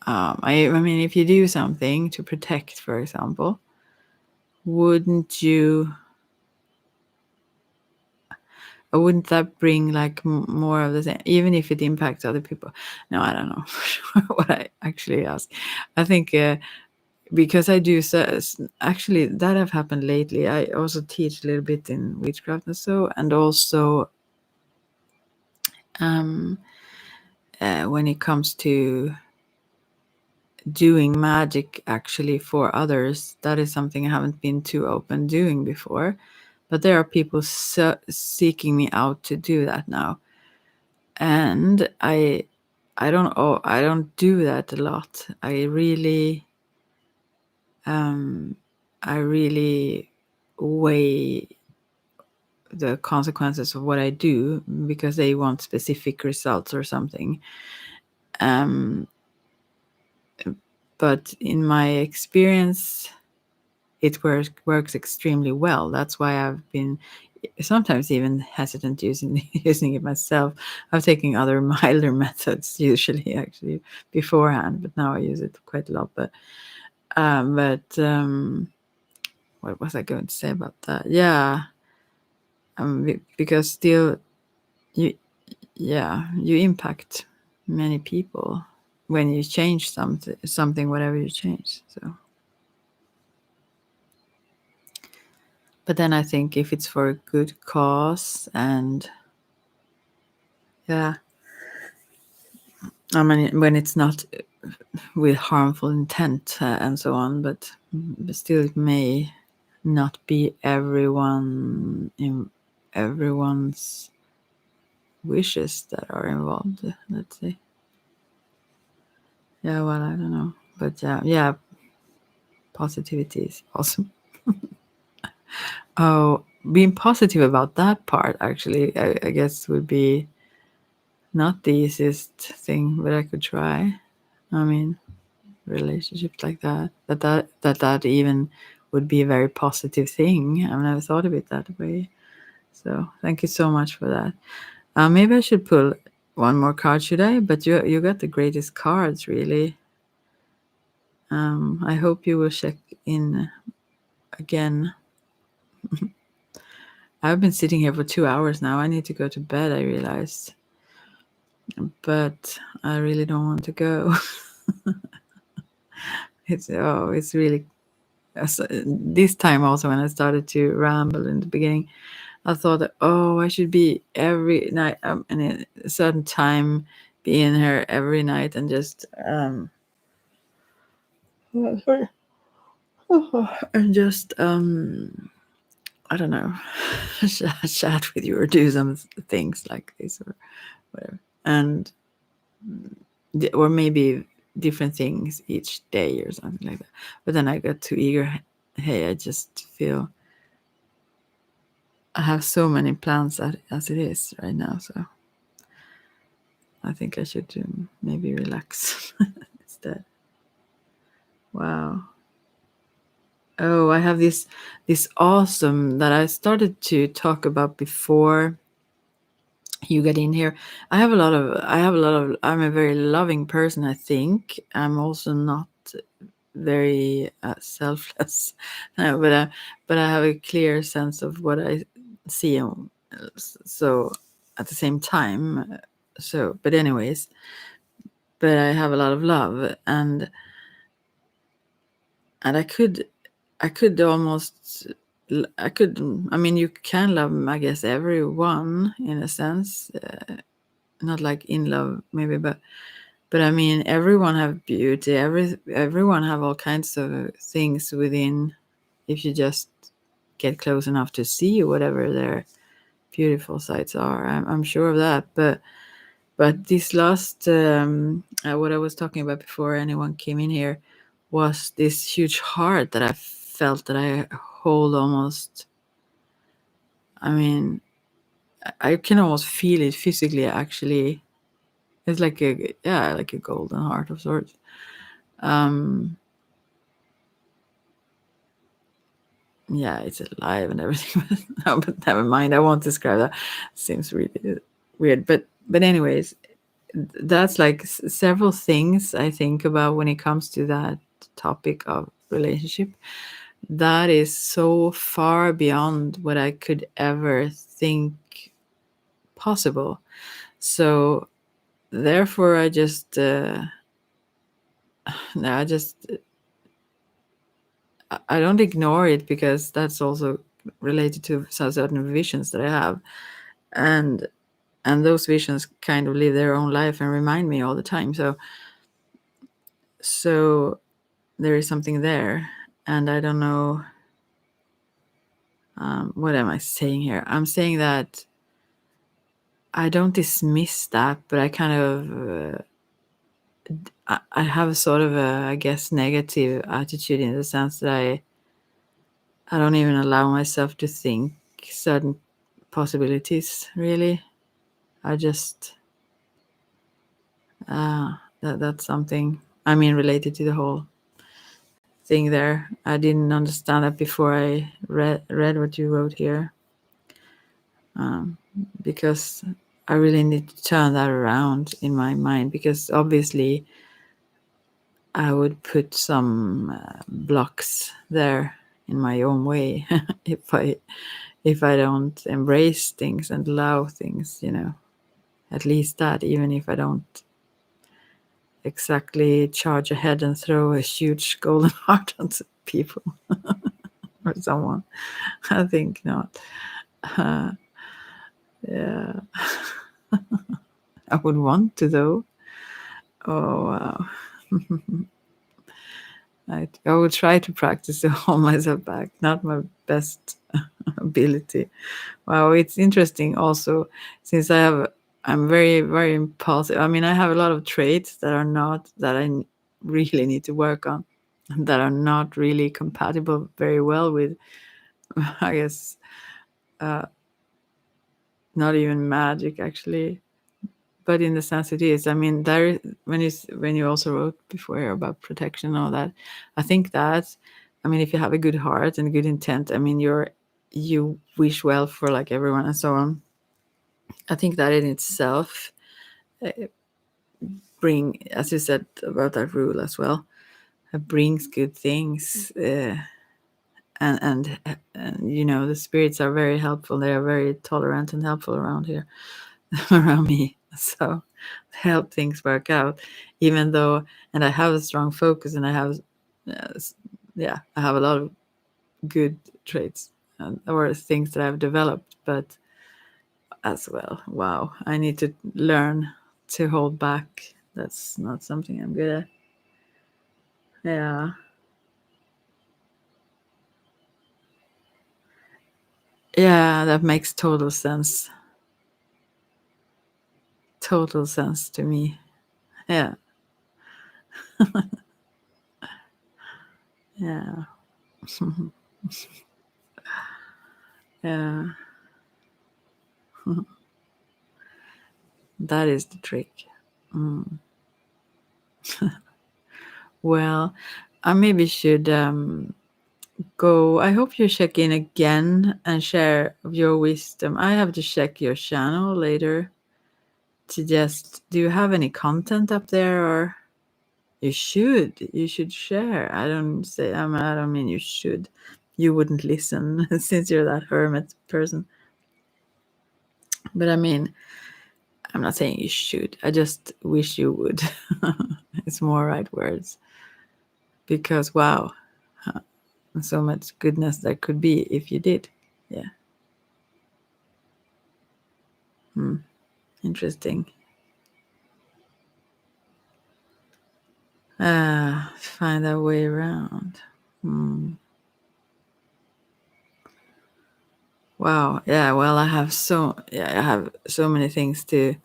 I mean if you do something to protect, for example, wouldn't you or wouldn't that bring like more of the same, even if it impacts other people? No, I don't know what I actually ask. I think because I do so, actually that have happened lately. I also teach a little bit in witchcraft and so, and also when it comes to doing magic actually for others, that is something I haven't been too open doing before, but there are people seeking me out to do that now, and I don't do that a lot. I really weigh the consequences of what I do because they want specific results or something. But in my experience, it works extremely well. That's why I've been sometimes even hesitant using it myself. I've taken other milder methods usually actually beforehand, but now I use it quite a lot. But what was I going to say about that? Yeah, because still you you impact many people when you change something whatever you change. So, but then I think if it's for a good cause, and yeah, I mean when it's not with harmful intent and so on, but still it may not be everyone's wishes that are involved, let's say. Yeah, well, I don't know, but yeah, positivity is awesome. Oh, being positive about that part actually, I guess would be not the easiest thing, but I could try. I mean, relationships like that even would be a very positive thing. I've never thought of it that way. So thank you so much for that. Maybe I should pull one more card, should I? But you got the greatest cards, really. I hope you will check in again. I've been sitting here for 2 hours now. I need to go to bed, I realized. But I really don't want to go. It's really this time also when I started to ramble in the beginning, I thought that I should be every night in a certain time, be in here every night and just and just I don't know, chat with you or do some things like this or whatever, and or maybe different things each day or something like that. But then I got too eager. Hey, I just feel I have so many plans as it is right now, so I think I should maybe relax instead. Wow. Oh, I have this awesome that I started to talk about before you get in here. I'm a very loving person, I think. I'm also not very selfless. But I have a clear sense of what I see. So at the same time, but anyways, but I have a lot of love, and I could almost, I could, I mean, you can love, I guess, everyone in a sense, not like in love maybe, but I mean, everyone have beauty. Everyone have all kinds of things within. If you just get close enough to see whatever their beautiful sides are, I'm sure of that. But this last, what I was talking about before anyone came in here, was this huge heart that I felt that I hold almost. I mean, I can almost feel it physically. Actually, it's like like a golden heart of sorts. Yeah, it's alive and everything. No, but never mind. I won't describe that. Seems really weird. But anyways, that's like several things I think about when it comes to that topic of relationship. That is so far beyond what I could ever think possible. So therefore, I just no, I don't ignore it, because that's also related to some certain visions that I have, and those visions kind of live their own life and remind me all the time. So there is something there, and I don't know. What am I saying here? I'm saying that I don't dismiss that, but I kind of I have a sort of a, I guess, negative attitude, in the sense that I don't even allow myself to think certain possibilities. Really, I just that's something. I mean, related to the whole thing there. I didn't understand that before I read what you wrote here, because I really need to turn that around in my mind, because obviously I would put some blocks there in my own way if I don't embrace things and allow things, at least that, even if I don't exactly charge ahead and throw a huge golden heart onto people or someone. I think not. Yeah, I would want to, though. Oh, wow. I will try to practice to hold myself back. Not my best ability. Wow, it's interesting also, since I'm very, very impulsive. I mean, I have a lot of traits that are not, that really need to work on, that are not really compatible very well with, I guess, not even magic, actually. But in the sense it is. I mean, there, when you also wrote before about protection and all that, I think that, I mean, if you have a good heart and good intent, I mean, you wish well for like everyone and so on. I think that in itself as you said about that rule as well, brings good things. And the spirits are very helpful. They are very tolerant and helpful around here, around me. So help things work out, even though, and I have a strong focus, and I have, I have a lot of good traits, or things that I've developed, but as well, wow, I need to learn to hold back. That's not something I'm good at. Yeah. Yeah, that makes total sense. Total sense to me. Yeah. Yeah. Yeah. That is the trick. Mm. Well, I maybe should go. I hope you check in again and share your wisdom. I have to check your channel later to just. Do you have any content up there, or You should share. I don't say, I don't mean you should. You wouldn't listen since you're that hermit person. But I mean, I'm not saying you should. I just wish you would. It's more right words. Because wow, so much goodness there could be if you did. Yeah. Interesting. Find our way around. Wow. Yeah. Well, I have so many things to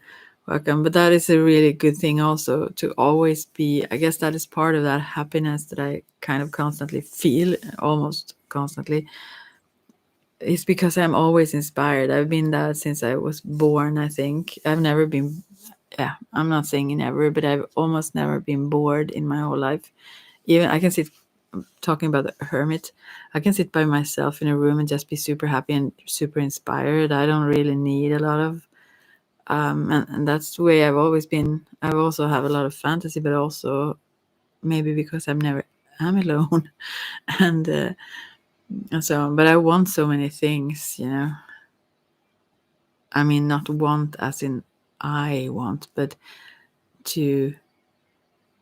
work on, but that is a really good thing also to always be. I guess that is part of that happiness that I kind of constantly feel, almost constantly. It's because I'm always inspired. I've been that since I was born. I think I've never been. Yeah, I'm not saying never, but I've almost never been bored in my whole life. Even I can sit talking about the hermit. I can sit by myself in a room and just be super happy and super inspired. I don't really need a lot of, and that's the way I've always been. I also have a lot of fantasy, but also maybe because I'm never am alone, and and so on. But I want so many things, you know. I mean, not want as in I want, but to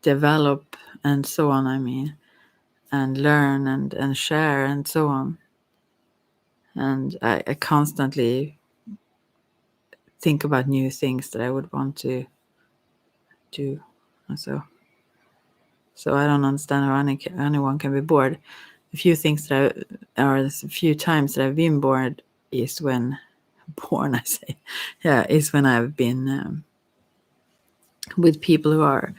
develop and so on. I mean, and learn and share and so on. And I constantly think about new things that I would want to do. And so I don't understand how anyone can be bored. A few things that or a few times that I've been bored is when born I say, yeah, is when I've been with people who are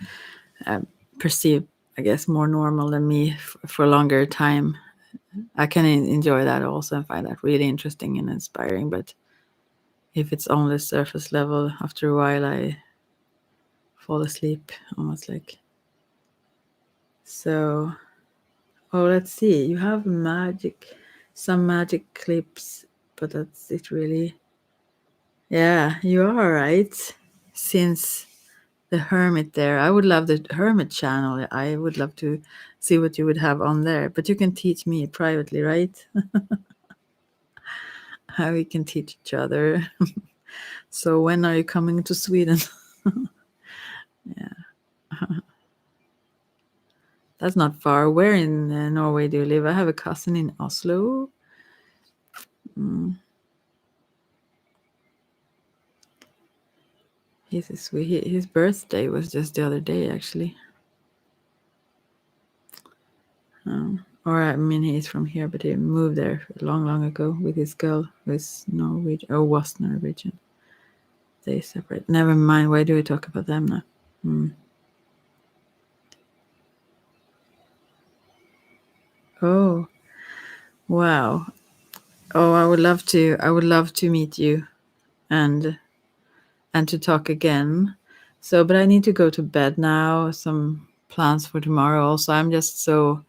perceived, I guess, more normal than me for a longer time. I can enjoy that also and find that really interesting and inspiring. But if it's only surface level, after a while I fall asleep, almost like. So, oh, let's see. You have some magic clips, but that's it really. Yeah, you are right. Since the hermit there, I would love the hermit channel. I would love to see what you would have on there. But you can teach me privately, right? How we can teach each other. So when are you coming to Sweden? That's not far. Where in Norway do you live? I have a cousin in Oslo. His birthday was just the other day, actually. Or I mean, he's from here, but he moved there long, long ago with his girl, who is Norwegian or was Norwegian. They separate. Never mind. Why do we talk about them now? Oh, wow. Oh, I would love to. I would love to meet you, and to talk again. So, but I need to go to bed now. Some plans for tomorrow. Also, I'm just so.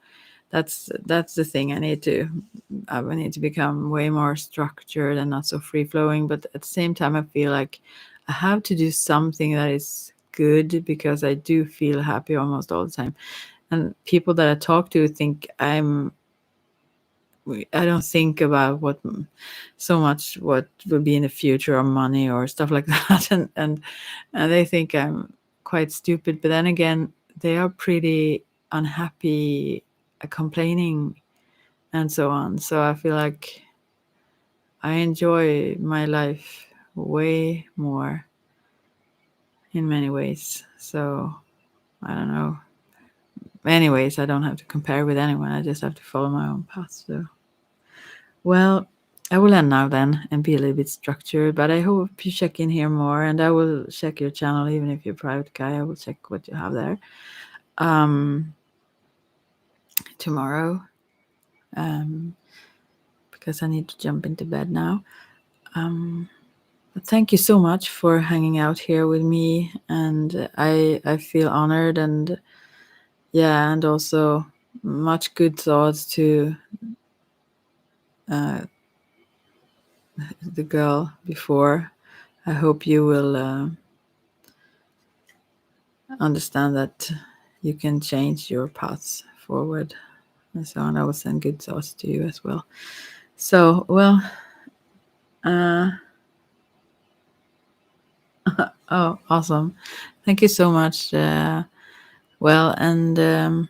That's the thing. I need to become way more structured and not so free flowing. But at the same time, I feel like I have to do something that is good because I do feel happy almost all the time. And people that I talk to think I don't think about what so much what will be in the future or money or stuff like that, and they think I'm quite stupid. But then again, they are pretty unhappy, complaining, and so on. So I feel like I enjoy my life way more in many ways. So I don't know. Anyways, I don't have to compare with anyone. I just have to follow my own path. So. Well, I will end now then and be a little bit structured, but I hope you check in here more and I will check your channel even if you're a private guy. I will check what you have there tomorrow because I need to jump into bed now. But thank you so much for hanging out here with me, and I feel honored and yeah, and also much good thoughts to the girl before. I hope you will understand that you can change your paths forward and so on. I will send good thoughts to you as well. So, well, oh, awesome. Thank you so much. Well, and and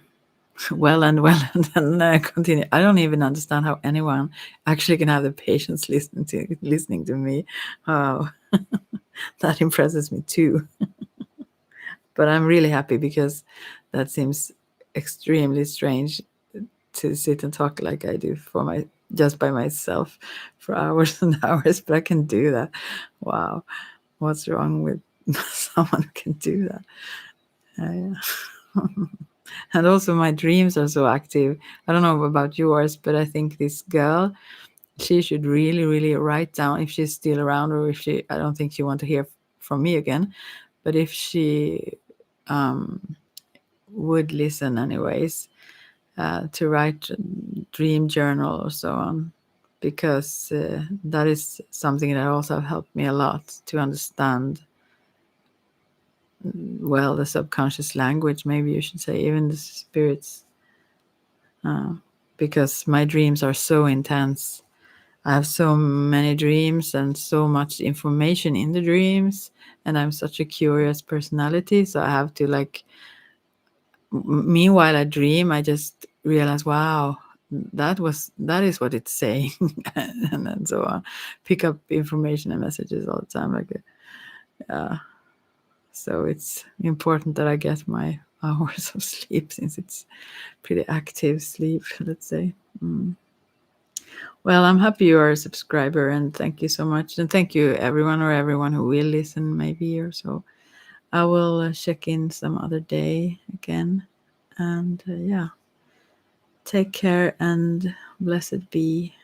then continue. I don't even understand how anyone actually can have the patience listening to me. Oh, that impresses me too. But I'm really happy because that seems extremely strange to sit and talk like I do for my just by myself for hours and hours. But I can do that. Wow, what's wrong with someone who can do that? Yeah. And also my dreams are so active. I don't know about yours, but I think this girl, she should really, really write down if she's still around, or if she, I don't think she want to hear from me again, but if she would listen anyways, to write a dream journal or so on, because that is something that also helped me a lot to understand, well, the subconscious language, maybe you should say, even the spirits, because my dreams are so intense. I have so many dreams and so much information in the dreams, and I'm such a curious personality, so I have to like meanwhile I dream, I just realize, wow, that is what it's saying. And then so on, pick up information and messages all the time, like, so it's important that I get my hours of sleep, since it's pretty active sleep, let's say. Well, I'm happy you are a subscriber, and thank you so much, and thank you everyone who will listen maybe or so. I will check in some other day again, and yeah, take care and blessed be.